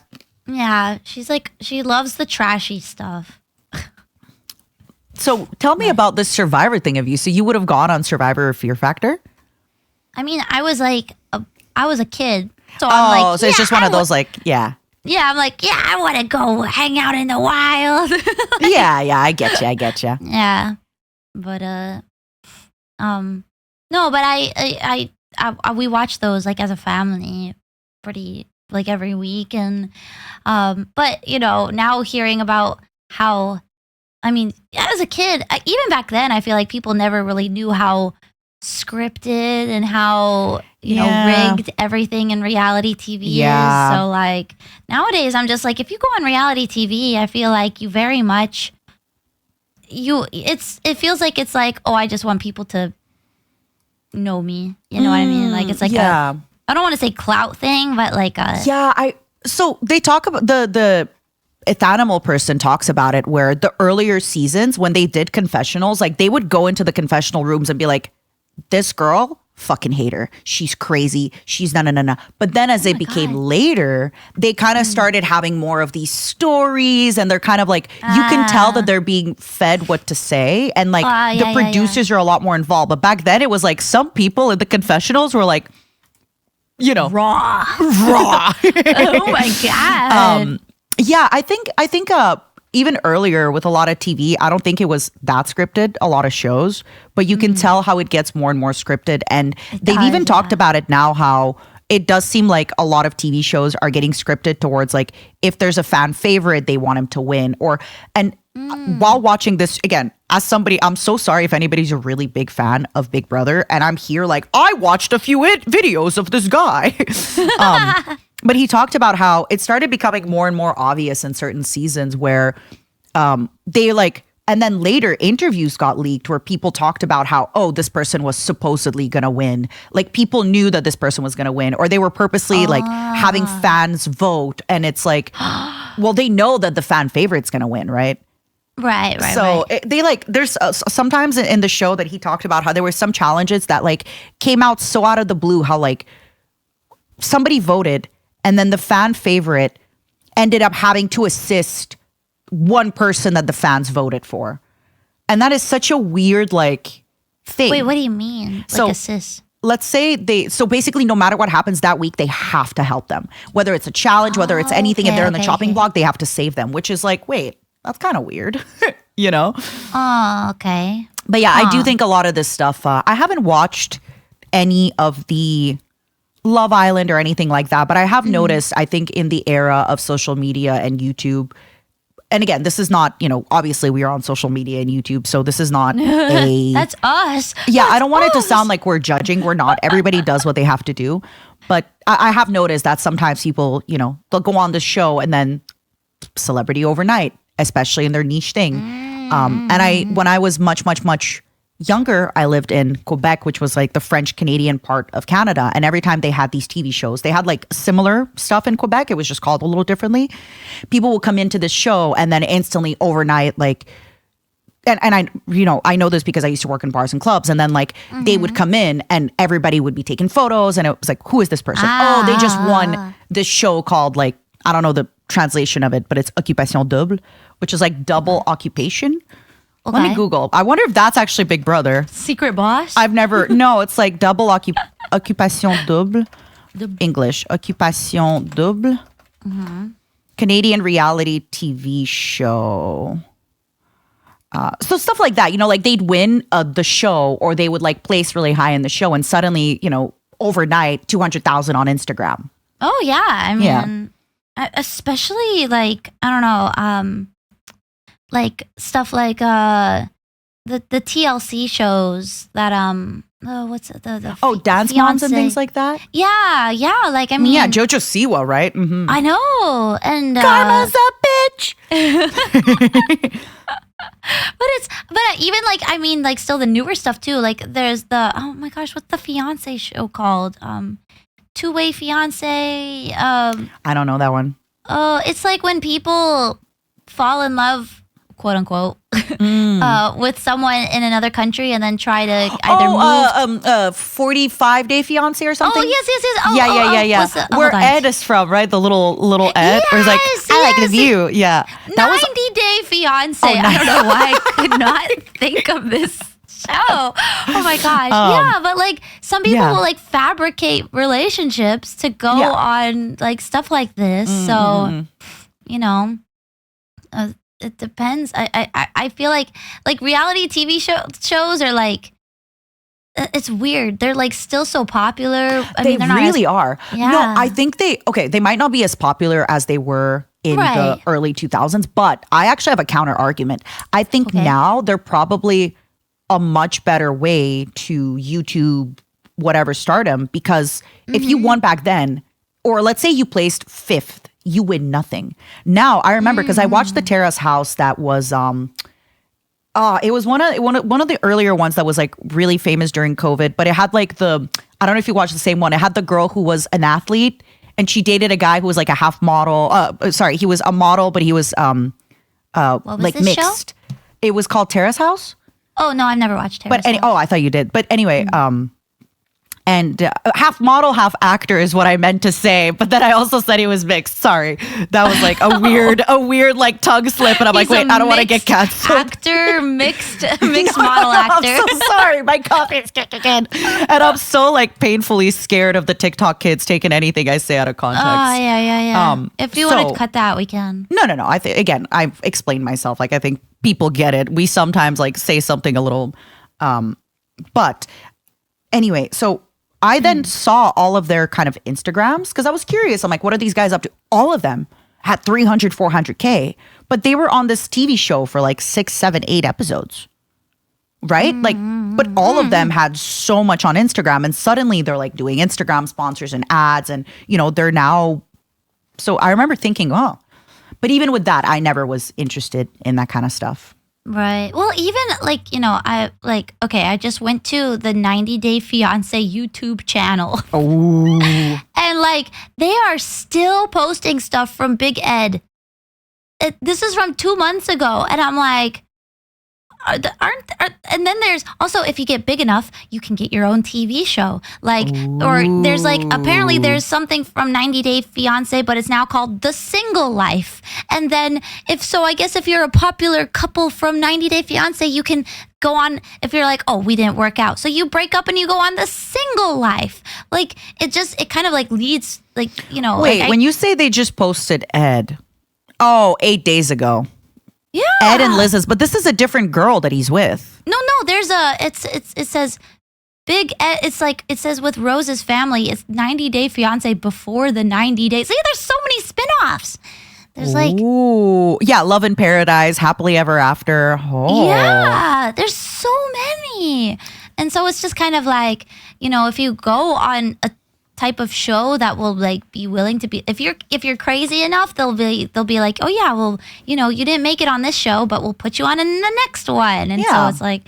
Yeah, she loves the trashy stuff. So tell me about this Survivor thing of you. So you would have gone on Survivor or Fear Factor? I mean, I was a kid. So I'm like, so it's just one of those Yeah, I'm like, I want to go hang out in the wild. yeah, I get you. Yeah. But no, but I we watch those like as a family pretty like every week and but now hearing about how I mean, as a kid, even back then I feel like people never really knew how scripted and how rigged everything in reality TV is. So like nowadays I'm just like, if you go on reality TV, I feel like you very much it feels like it's like, oh, I just want people to know me. You know what I mean? Like it's like I don't want to say clout thing, but like so they talk about the Ethanimal person talks about it where the earlier seasons when they did confessionals, like they would go into the confessional rooms and be like, this girl, fucking hate her. She's crazy. She's no. But then as it became later, they kind of started having more of these stories and they're kind of like, you can tell that they're being fed what to say. And like the producers are a lot more involved. But back then it was like some people in the confessionals were like, raw. Oh my God. Yeah, I think even earlier with a lot of TV, I don't think it was that scripted, a lot of shows, but you can tell how it gets more and more scripted. And they've even talked about it now, how it does seem like a lot of TV shows are getting scripted towards like, if there's a fan favorite, they want him to win. While watching this, again, as somebody, I'm so sorry if anybody's a really big fan of Big Brother and I'm here like, I watched a few videos of this guy. But he talked about how it started becoming more and more obvious in certain seasons where they like, and then later interviews got leaked where people talked about how, oh, this person was supposedly going to win. Like people knew that this person was going to win, or they were purposely like having fans vote. And it's like, well, they know that the fan favorite's going to win, right? Right. So they like, there's sometimes in the show that he talked about how there were some challenges that like came out so out of the blue, how like somebody voted and then the fan favorite ended up having to assist one person that the fans voted for. And that is such a weird like thing. Wait, what do you mean? Like assist? Let's say so basically no matter what happens that week, they have to help them. Whether it's a challenge, whether it's anything, if they're in the chopping block, they have to save them, which is like, wait, that's kind of weird, Oh, okay. But yeah, I do think a lot of this stuff, I haven't watched any of the Love Island or anything like that, but I have noticed, I think in the era of social media and YouTube, and again, this is not, obviously we are on social media and YouTube, so this is not That's us. Yeah, I don't want it to sound like we're judging. We're not. Everybody does what they have to do. But I have noticed that sometimes people, they'll go on the show and then celebrity overnight, especially in their niche thing. And when I was much younger, I lived in Quebec, which was like the French Canadian part of Canada. And every time they had these TV shows, they had like similar stuff in Quebec. It was just called a little differently. People will come into this show and then instantly overnight, like, and I know this because I used to work in bars and clubs, and then like they would come in and everybody would be taking photos and it was like, who is this person? Oh, they just won this show called like, I don't know the translation of it, but it's Occupation Double, which is like double occupation. Okay. Let me Google. I wonder if that's actually Big Brother. Secret boss? No, it's like double Occupation Double. English. Occupation Double. Canadian reality TV show. So stuff like that, like they'd win the show or they would like place really high in the show and suddenly, overnight, 200,000 on Instagram. Oh, yeah. I mean, especially like, I don't know, like stuff like the TLC shows that what's it, the Dance Moms and things like that. Yeah, like I mean, yeah, Jojo Siwa, right? Mm-hmm. I know, and Karma's a bitch. but even like I mean like still the newer stuff too. Like there's the oh my gosh, what's the fiance show called? Two-Way Fiance. I don't know that one. Oh, it's like when people fall in love quote unquote, with someone in another country and then try to either move. 45-day fiance or something. Oh yes. Oh, yeah. Where Ed is from, right? The little Ed. Or he's like, I like the view. Yeah. 90-day fiance. I don't know why I could not think of this show. Oh my gosh. Yeah, but like some people will like fabricate relationships to go on like stuff like this. So, you know, it depends. I feel like reality TV shows are like, it's weird. They're like still so popular. They really are. Yeah. No, I think they might not be as popular as they were in the early 2000s, but I actually have a counter argument. I think now they're probably a much better way to YouTube whatever stardom, because if you won back then, or let's say you placed 5th, you win nothing. Now I remember because I watched the Terrace House that was it was one of the earlier ones that was like really famous during COVID, but it had like I don't know if you watched the same one. It had the girl who was an athlete and she dated a guy who was like a half model. He was a model, but he was what was like this mixed. Show? It was called Terrace House. Oh no, I've never watched Terrace House. I thought you did. But anyway, and half model, half actor is what I meant to say. But then I also said he was mixed. Sorry, that was like a weird like tongue slip. And I'm like, wait, I don't want to get canceled. Actor, mixed model actor. I'm so sorry, my coffee is kicking in, and I'm so like painfully scared of the TikTok kids taking anything I say out of context. Oh yeah. If you want to cut that, we can. No. I think again, I've explained myself. Like I think people get it. We sometimes like say something a little, but anyway, so. I then saw all of their kind of Instagrams because I was curious. I'm like, what are these guys up to? All of them had 300, 400K, but they were on this TV show for like 6, 7, 8 episodes, right? Like, but all of them had so much on Instagram, and suddenly they're like doing Instagram sponsors and ads, and you know, they're now. So I remember thinking, oh, but even with that, I never was interested in that kind of stuff. Right. Well, even like, you know, I just went to the 90-Day Fiance YouTube channel. Oh. And like, they are still posting stuff from Big Ed. This is from 2 months ago. And I'm like, and then there's also, if you get big enough, you can get your own TV show. Like, or there's like, apparently there's something from 90 Day Fiance, but it's now called The Single Life. And then I guess if you're a popular couple from 90 Day Fiance, you can go on, if you're like, oh, we didn't work out. So you break up and you go on The Single Life. Like, it kind of like leads, like, you know. Wait, like, when you say they just posted Ed, 8 days ago. Yeah. Ed and Liz's, but this is a different girl that he's with. No, there's it says Big Ed, it's like, it says with Rose's family, it's 90 Day Fiance before the 90 days. See, there's so many spinoffs. There's like, yeah, Love in Paradise, Happily Ever After. Oh. Yeah, there's so many. And so it's just kind of like, you know, if you go on a type of show that will like be willing to be, if you're crazy enough, they'll be like, oh yeah, well, you know, you didn't make it on this show, but we'll put you on in the next one. And so it's like,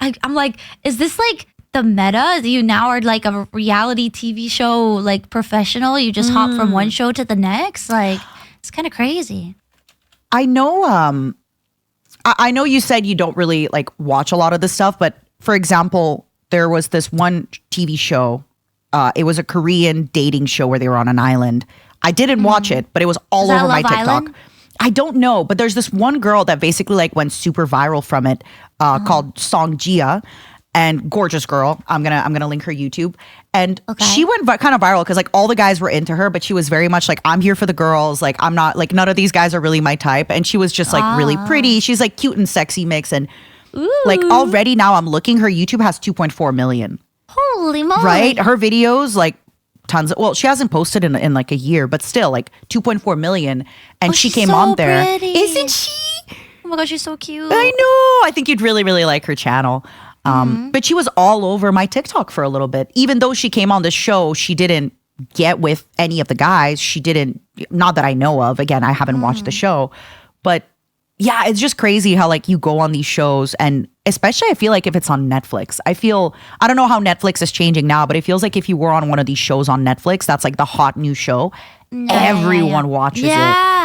I'm like, is this like the meta? You now are like a reality TV show like professional. You just hop from one show to the next. Like, it's kind of crazy. I know. I know you said you don't really like watch a lot of this stuff, but for example, there was this one TV show. It was a Korean dating show where they were on an island. I didn't watch it, but it was all over my TikTok. Island? I don't know, but there's this one girl that basically like went super viral from it, called Song Jia, and gorgeous girl. I'm gonna link her YouTube, and she went kind of viral because like all the guys were into her, but she was very much like, I'm here for the girls. Like I'm not, like none of these guys are really my type, and she was just like really pretty. She's like cute and sexy mix, and like already now I'm looking, her YouTube has 2.4 million. Holy moly! Right, her videos like. Tons of, well, she hasn't posted in like a year, but still like 2.4 million. And she came on there. Pretty. Isn't she? Oh my gosh, she's so cute. I know. I think you'd really, really like her channel. But she was all over my TikTok for a little bit. Even though she came on the show, she didn't get with any of the guys. She didn't, not that I know of. Again, I haven't watched the show. But yeah, it's just crazy how like you go on these shows, and especially I feel like if it's on Netflix, I don't know how Netflix is changing now, but it feels like if you were on one of these shows on Netflix, that's like the hot new show. Everyone watches it.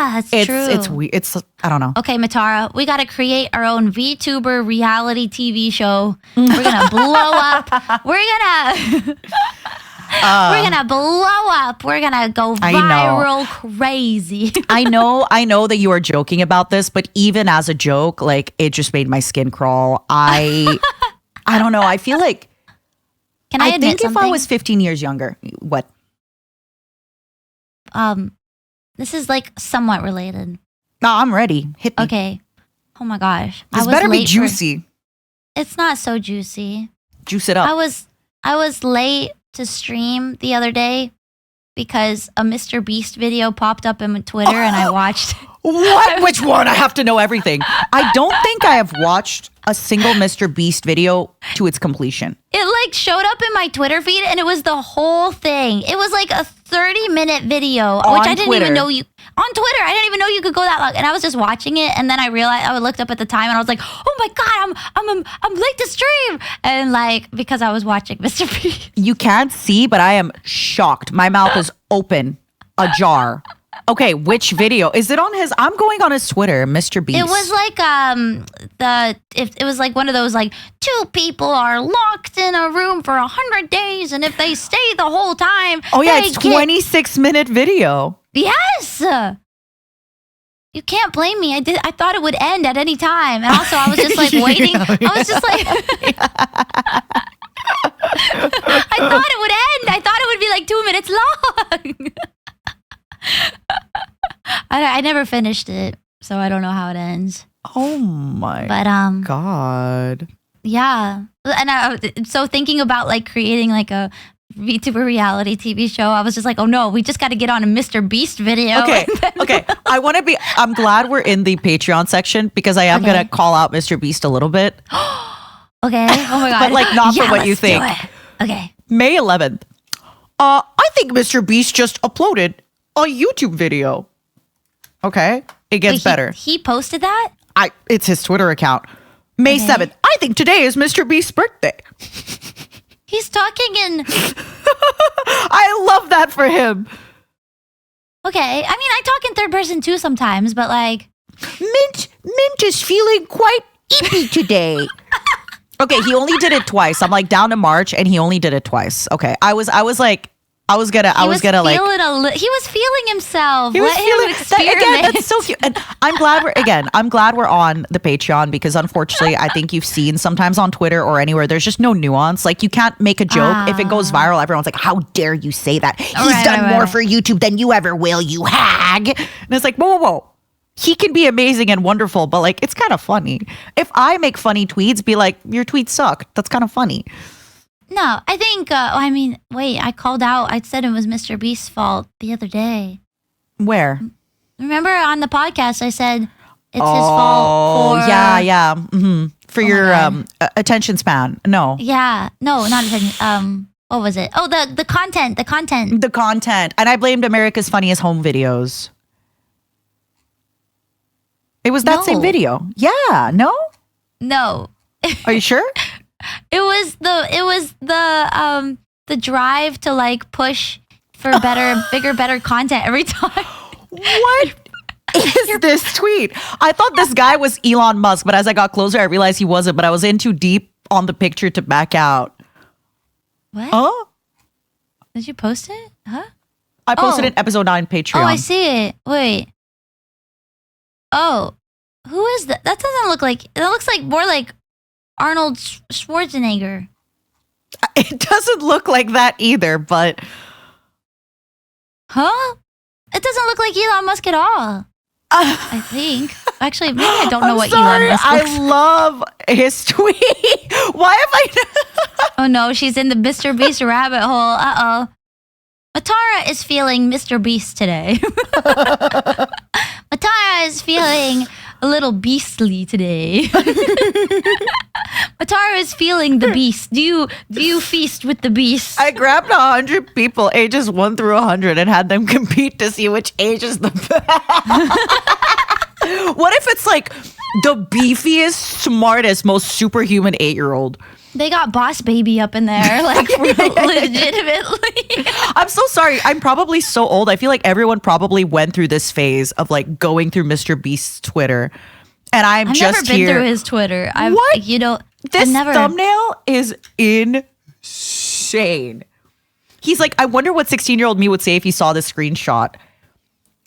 Yeah, it's true. It's weird. It's I don't know. Okay, Matara, we got to create our own VTuber reality TV show. We're gonna blow up. We're gonna blow up. We're gonna go viral crazy. I know that you are joking about this, but even as a joke, like it just made my skin crawl. I don't know. I feel like Can I admit think something? if I was 15 years younger, what? This is like somewhat related. No, I'm ready. Hit me. Okay. Oh my gosh. This better be juicy. It's not so juicy. Juice it up. I was late to stream the other day because a Mr. Beast video popped up in Twitter and I watched. What? Which one? I have to know everything. I don't think I have watched a single Mr. Beast video to its completion. It like showed up in my Twitter feed and it was the whole thing. It was like a 30-minute video, which I didn't even know you on Twitter. I didn't even know you could go that long. And I was just watching it and then I realized I looked up at the time and I was like, "Oh my god, I'm late to stream." And like because I was watching Mr. Beast. You can't see, but I am shocked. My mouth is open, ajar. Okay, which video? Is it on his? I'm going on his Twitter, Mr. Beast. It was like it was like one of those like 2 people are locked in a room for 100 days and if they stay the whole time. Oh yeah, it's 26-minute video. Yes. You can't blame me. I thought it would end at any time. And also I was just like waiting. I was just like I thought it would end. I thought it would be like 2 minutes long. I never finished it, so I don't know how it ends. Oh my god. Yeah. And so thinking about like creating like a VTuber reality TV show, I was just like, oh no, we just got to get on a Mr. Beast video. Okay. I'm glad we're in the Patreon section because I am going to call out Mr. Beast a little bit. Okay. Oh my god. But like not for what you think. Okay. May 11th. I think Mr. Beast just uploaded a YouTube video. Okay. It gets better. He posted that? It's his Twitter account. May 7th. I think today is Mr. Beast's birthday. He's talking in I love that for him. Okay. I mean, I talk in third person too sometimes, but like Mint is feeling quite ippy today. Okay, he only did it twice. I'm like down to March and he only did it twice. Okay. I was gonna like he was feeling himself. He was Let feeling him experiment. again. That's so cute. And I'm glad we're on the Patreon because unfortunately, I think you've seen sometimes on Twitter or anywhere there's just no nuance. Like you can't make a joke if it goes viral. Everyone's like, "How dare you say that? He's done more for YouTube than you ever will, you hag." And it's like, whoa. He can be amazing and wonderful, but like it's kind of funny. If I make funny tweets, be like, "Your tweets suck." That's kind of funny. No, I think, I called out. I said it was Mr. Beast's fault the other day. Where? Remember on the podcast, I said it's his fault for... yeah. Mm-hmm. For your attention span. No. Yeah. No, not attention. What was it? Oh, the content. The content. And I blamed America's Funniest Home Videos. It was that same video. Yeah. No? No. Are you sure? It was the drive to like push for bigger, better content every time. What is this tweet? I thought this guy was Elon Musk, but as I got closer, I realized he wasn't. But I was in too deep on the picture to back out. What? Huh? Did you post it? Huh? I posted it episode 9 Patreon. Oh, I see it. Wait. Oh, who is that? That doesn't look like. That looks like more like Arnold Schwarzenegger. It doesn't look like that either, but... Huh? It doesn't look like Elon Musk at all. I think. Actually, maybe I don't know what Elon Musk looks like. I love his tweet. Why have I... Oh no, she's in the Mr. Beast rabbit hole. Uh-oh. Matara is feeling Mr. Beast today. Matara is feeling a little beastly today. Matara is feeling the beast. Do you feast with the beast? I grabbed 100 people, ages 1 through 100, and had them compete to see which age is the best. What if it's like the beefiest, smartest, most superhuman 8-year-old? They got Boss Baby up in there, like legitimately. I'm so sorry. I'm probably so old. I feel like everyone probably went through this phase of like going through Mr. Beast's Twitter. And I've just never been through his Twitter. What? This never... thumbnail is insane. He's like, I wonder what 16-year-old me would say if he saw this screenshot.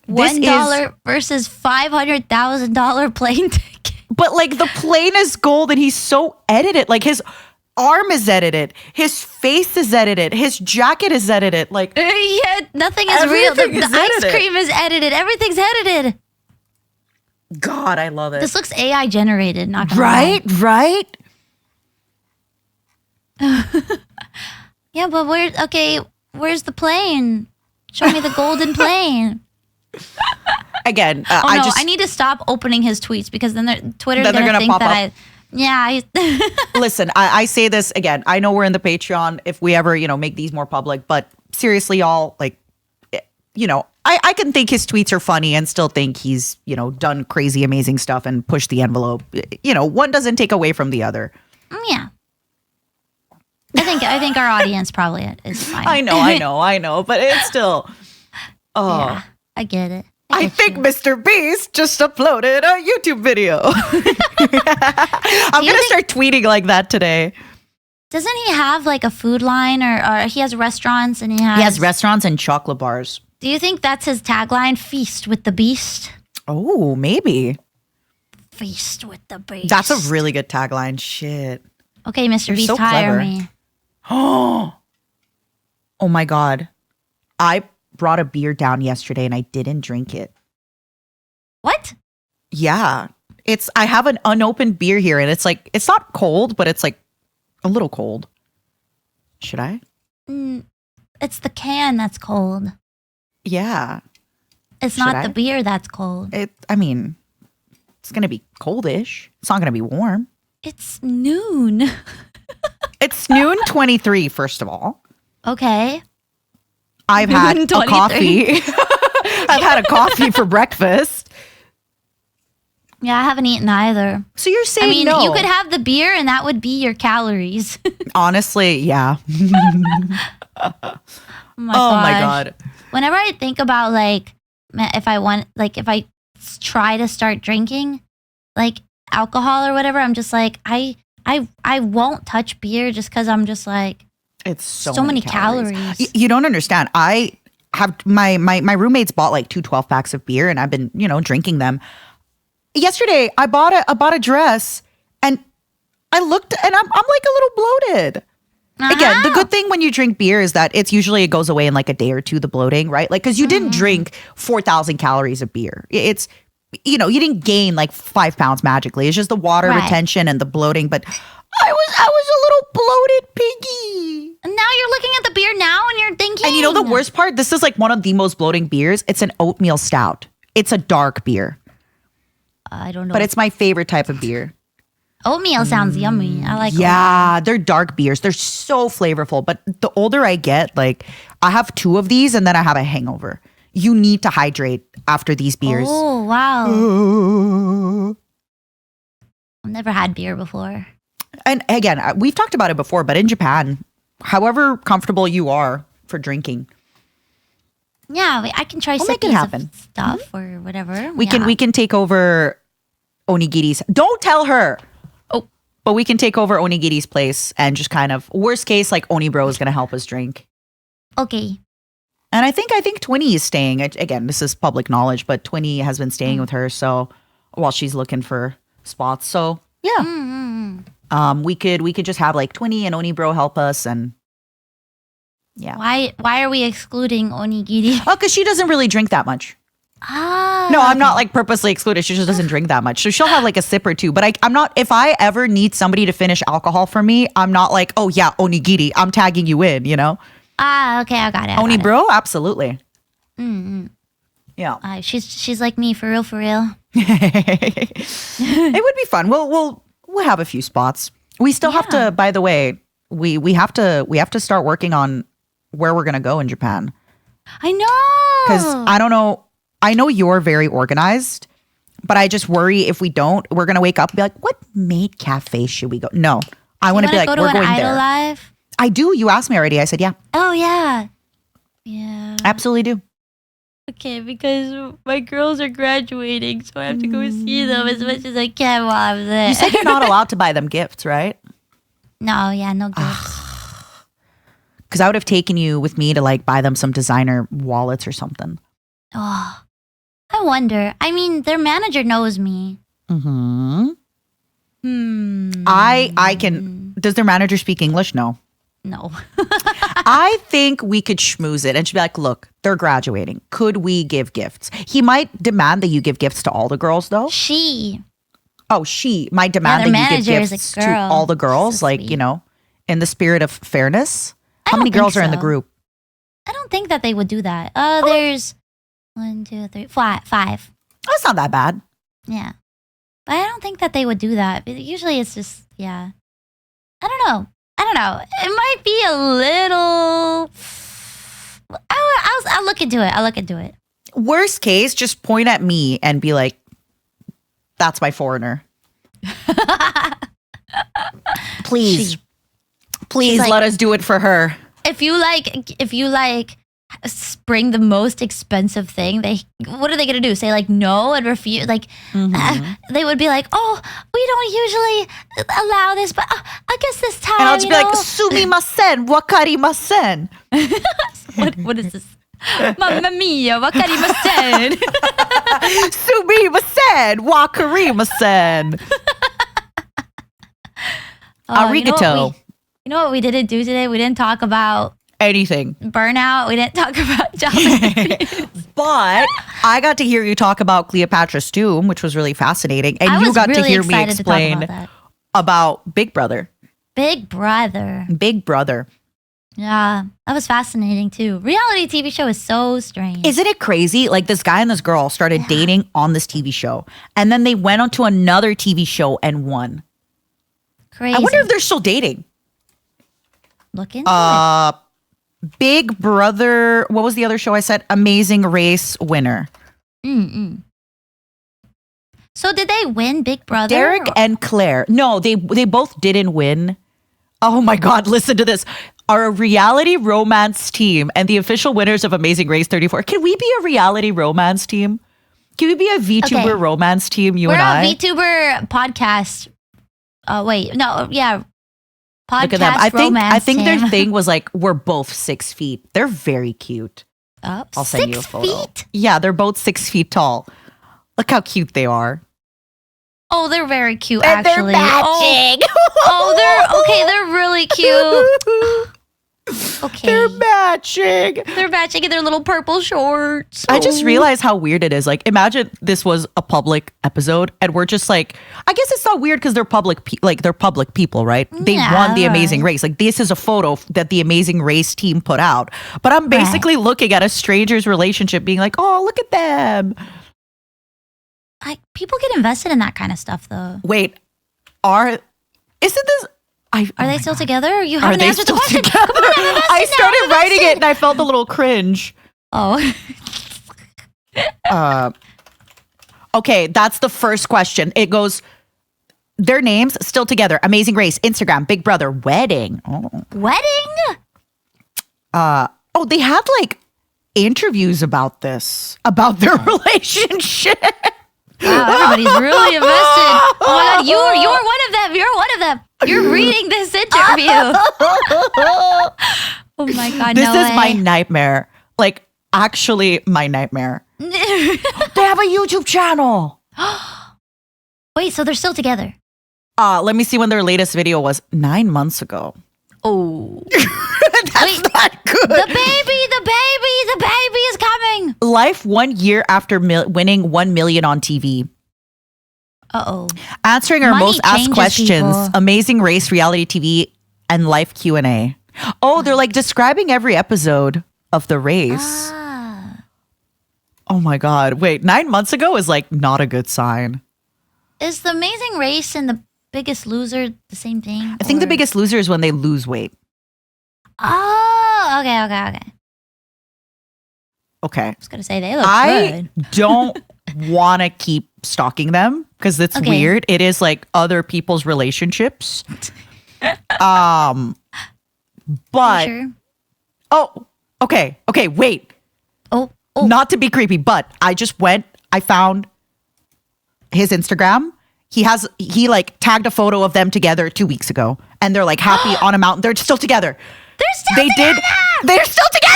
$1 versus $500,000 plane ticket. But like the plane is gold and he's so edited. Like his arm is edited. His face is edited. His jacket is edited. Like yeah, nothing is real. The ice cream is edited. Everything's edited. God, I love it. This looks AI generated, not gonna lie. Right? Yeah, but where's the plane? Show me the golden plane. Again, I need to stop opening his tweets because then Twitter's gonna think that Listen, I say this again. I know we're in the Patreon if we ever, make these more public, but seriously, y'all, like, I can think his tweets are funny and still think he's, done crazy, amazing stuff and pushed the envelope. One doesn't take away from the other. Yeah. I think our audience probably is fine. I know, but it's still. Oh, yeah, I get it. I think Mr. Beast just uploaded a YouTube video. I'm going to start tweeting like that today. Doesn't he have like a food line or he has restaurants and he has restaurants and chocolate bars. Do you think that's his tagline? Feast with the Beast? Oh, maybe. Feast with the Beast. That's a really good tagline. Shit. Okay, Mr. Beast, hire me. Oh my God. I brought a beer down yesterday and I didn't drink it. What? Yeah. I have an unopened beer here and it's like, it's not cold, but it's like a little cold. Should I? It's the can that's cold. Yeah. It's not the beer that's cold. It's going to be coldish. It's not going to be warm. It's noon. It's noon 23, first of all. Okay. I've had a coffee. I've had a coffee for breakfast. Yeah, I haven't eaten either. So you're saying no. You could have the beer and that would be your calories. Honestly, yeah. Oh my God. Whenever I think about if I try to start drinking like alcohol or whatever, I'm just like, I won't touch beer just because I'm just like, it's so many calories. You don't understand. I have my roommates bought like 2 12-packs of beer and I've been, drinking them. Yesterday, I bought a dress and I looked and I'm like a little bloated. Again, the good thing when you drink beer is that it goes away in like a day or two, the bloating, right? Like, because you didn't drink 4,000 calories of beer. It's, you didn't gain like 5 pounds magically. It's just the water retention and the bloating. But I was a little bloated piggy. And now you're looking at the beer now and you're thinking. And the worst part? This is like one of the most bloating beers. It's an oatmeal stout. It's a dark beer. I don't know. But it's my favorite type of beer. Oatmeal sounds yummy. I like oatmeal. They're dark beers. They're so flavorful. But the older I get, like I have 2 of these and then I have a hangover. You need to hydrate after these beers. Oh, wow. I've never had beer before. And again, we've talked about it before, but in Japan, however comfortable you are for drinking. Yeah, I can try make it happen. Stuff or whatever. We can take over Onigiri's. Don't tell her. Oh, but we can take over Onigiri's place and just kind of worst case, like Oni Bro is going to help us drink. Okay. And I think Twinny is staying. Again, this is public knowledge, but Twinny has been staying with her. So while she's looking for spots, so yeah, we could just have like Twinny and Oni Bro help us and. Yeah. Why are we excluding onigiri? Oh, because she doesn't really drink that much. No, I'm not like purposely excluded. She just doesn't drink that much. So she'll have like a sip or two. But I'm not, if I ever need somebody to finish alcohol for me, I'm not like, oh yeah, onigiri. I'm tagging you in, Okay, I got it. Oni Bro, absolutely. Mm-hmm. Yeah. She's like me, for real, for real. It would be fun. We'll have a few spots. We still have to, by the way, we have to start working on where we're going to go in Japan. I know. Because I don't know. I know you're very organized, but I just worry if we don't, we're going to wake up and be like, what maid cafe should we go? No. I want to be like, we're going there. Live? I do. You asked me already. I said, yeah. Oh, yeah. Yeah. Absolutely do. Okay, because my girls are graduating, so I have to go see them as much as I can while I'm there. You said you're not allowed to buy them gifts, right? No, yeah, no gifts. Because I would have taken you with me to like buy them some designer wallets or something. Oh, I wonder. I mean, their manager knows me. I can. Does their manager speak English? No. No. I think we could schmooze it and she'd be like, look, they're graduating. Could we give gifts? He might demand that you give gifts to all the girls, though. She might demand that you give gifts to all the girls, so like, sweet. you know, in the spirit of fairness. How many girls are in the group? I don't think that they would do that. There's 1, 2, 3, 5. That's not that bad. Yeah. But I don't think that they would do that. Usually it's just, yeah. I don't know. It might be a little... I'll look into it. Worst case, just point at me and be like, that's my foreigner. Please like, let us do it for her. If you bring the most expensive thing, what are they gonna do? Say like no and refuse? Like they would be like, oh, we don't usually allow this, but I guess this time. And I'll just be like, sumimasen, wakarimasen. What is this? Mamma mia, wakarimasen. Sumimasen, wakarimasen. Arigato. You know what we didn't do today? We didn't talk about anything. Burnout. We didn't talk about job interviews. But I got to hear you talk about Cleopatra's Tomb, which was really fascinating. And you got to hear me explain about Big Brother. Big Brother. Yeah, that was fascinating too. Reality TV show is so strange. Isn't it crazy? Like this guy and this girl started dating on this TV show. And then they went on to another TV show and won. Crazy. I wonder if they're still dating. Look into it. Big Brother, what was the other show I said? Amazing Race winner. So did they win Big Brother? Derek and Claire. No, they both didn't win. Oh my God, listen to this. Are a reality romance team and the official winners of Amazing Race 34. Can we be a reality romance team? Can we be a VTuber romance team, you and I? We're a VTuber podcast. Podcast look at them. I think team. their thing was like, we're both 6 feet. They're very cute. I'll send you a photo. 6 feet? Yeah, they're both 6 feet tall. Look how cute they are. Oh, they're very cute, and actually. They're matching. They're really cute. Okay. They're matching. They're matching in their little purple shorts. I just realized how weird it is. Like, imagine this was a public episode and we're just like, I guess it's not weird because they're public, they're public people, right? They won the Amazing Race. Like, this is a photo that the Amazing Race team put out. But I'm basically looking at a stranger's relationship being like, oh, look at them. People get invested in that kind of stuff, though. Wait, are they still together? You haven't answered the question. Together? I started writing it and I felt a little cringe. Oh. Okay, that's the first question. It goes, their names still together. Amazing Race, Instagram, Big Brother, wedding. Oh. Wedding? They had like interviews about this, about their relationship. Wow, everybody's really invested. Oh my God, you're one of them. You're one of them. You're reading this interview. Oh my God, this is my nightmare. Like, actually my nightmare. They have a YouTube channel. Wait, so they're still together? Let me see when their latest video was. 9 months ago. Oh. That's not good. The baby is coming. Life 1 year after winning 1 million on TV. Uh-oh. Answering our most asked questions. People. Amazing Race, reality TV, and live Q&A. Oh, they're like describing every episode of the race. Oh my God. Wait, 9 months ago is like not a good sign. Is the Amazing Race and the Biggest Loser the same thing? I think the Biggest Loser is when they lose weight. Oh, okay. Okay. I was going to say they look good. I don't want to keep stalking them because it's weird. It is like other people's relationships. But sure? oh, Okay, wait. Oh. Not to be creepy, but I found his Instagram. He like tagged a photo of them together 2 weeks ago, and they're like happy on a mountain. They're still together. They're still together.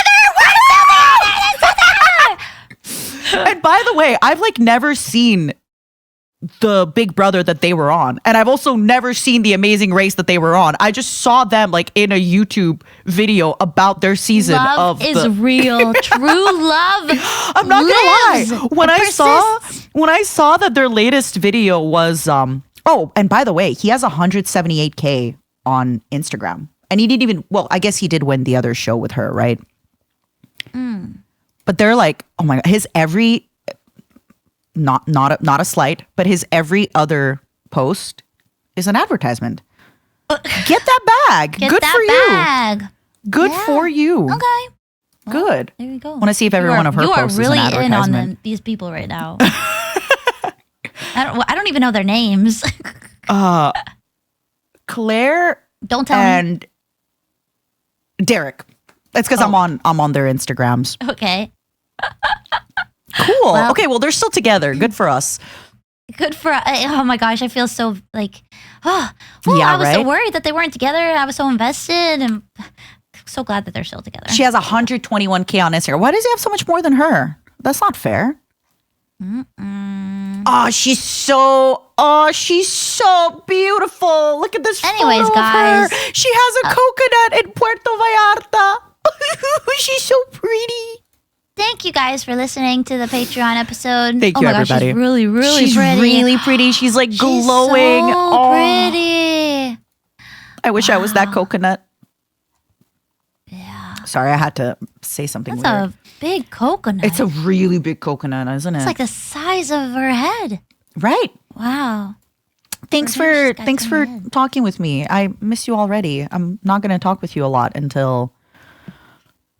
And by the way, I've like never seen the Big Brother that they were on, and I've also never seen the Amazing Race that they were on. I just saw them like in a YouTube video about their season love is real. True love. I'm not gonna lie. When I saw that their latest video was and by the way, he has 178K on Instagram, and he didn't even. Well, I guess he did win the other show with her, right? But they're like, oh my god, his every. Not a slight, but his every other post is an advertisement. Get that bag. Good for you. Good for you. Okay. Well, good. There you go. Want to see if every one of her posts really is an advertisement. You are really in on these people right now. I don't even know their names. Claire. Don't tell me. And Derek. That's because I'm on their Instagrams. Okay. Cool. Well, okay, well, they're still together. Good for us. Good for oh my gosh, I feel so like I was so worried that they weren't together. I was so invested and so glad that they're still together. She has 121K on Instagram. Why does he have so much more than her? That's not fair. Oh, she's so beautiful. Look at this Anyways, photo guys, of her. She has a coconut in Puerto Vallarta. She's so pretty. Thank you guys for listening to the Patreon episode. Thank you, everybody. She's really, really she's pretty. She's really pretty. She's like glowing. She's so pretty. I wish I was that coconut. Yeah. Sorry, I had to say something weird. That's a big coconut. It's a really big coconut, isn't it? It's like the size of her head. Right. Wow. Thanks for talking with me. I miss you already. I'm not going to talk with you a lot until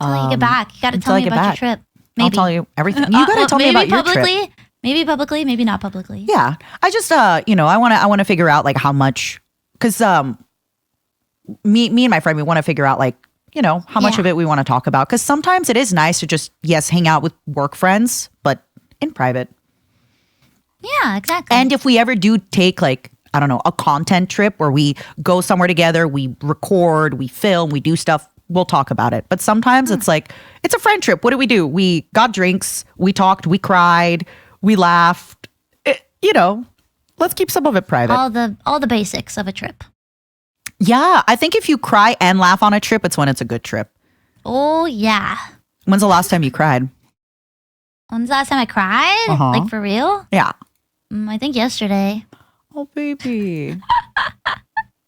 you get back. You got to tell me about your trip. Maybe. I'll tell you everything. You got to tell me about your trip. Maybe publicly, maybe not publicly. Yeah. I just I want to figure out like how much, cuz me and my friend, we want to figure out like, how much of it we want to talk about, cuz sometimes it is nice to just hang out with work friends, but in private. Yeah, exactly. And if we ever do take like, I don't know, a content trip where we go somewhere together, we record, we film, we do stuff, we'll talk about it. But sometimes it's like, it's a friend trip. What do? We got drinks, we talked, we cried, we laughed. Let's keep some of it private. All the basics of a trip. Yeah, I think if you cry and laugh on a trip, it's when it's a good trip. Oh, yeah. When's the last time you cried? When's the last time I cried? Like for real? Yeah. I think yesterday. Oh, baby.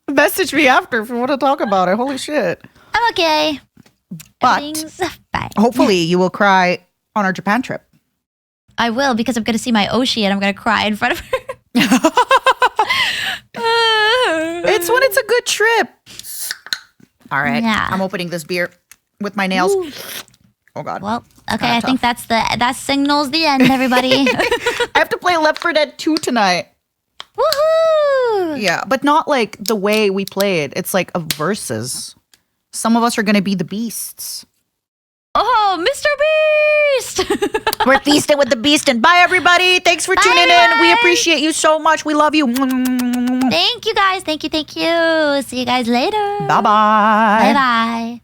Message me after if you want to talk about it. Holy shit. I'm okay. But fine. Hopefully you will cry on our Japan trip. I will, because I'm going to see my Oshi and I'm going to cry in front of her. It's when it's a good trip. All right. Yeah. I'm opening this beer with my nails. Ooh. Oh, God. Well, okay. I think that signals the end, everybody. I have to play Left 4 Dead 2 tonight. Woohoo! Yeah, but not like the way we play it. It's like a versus. Some of us are going to be the beasts. Oh, Mr. Beast! We're feasting with the beast. And bye, everybody. Thanks for tuning in. We appreciate you so much. We love you. Thank you, guys. Thank you. See you guys later. Bye-bye. Bye-bye.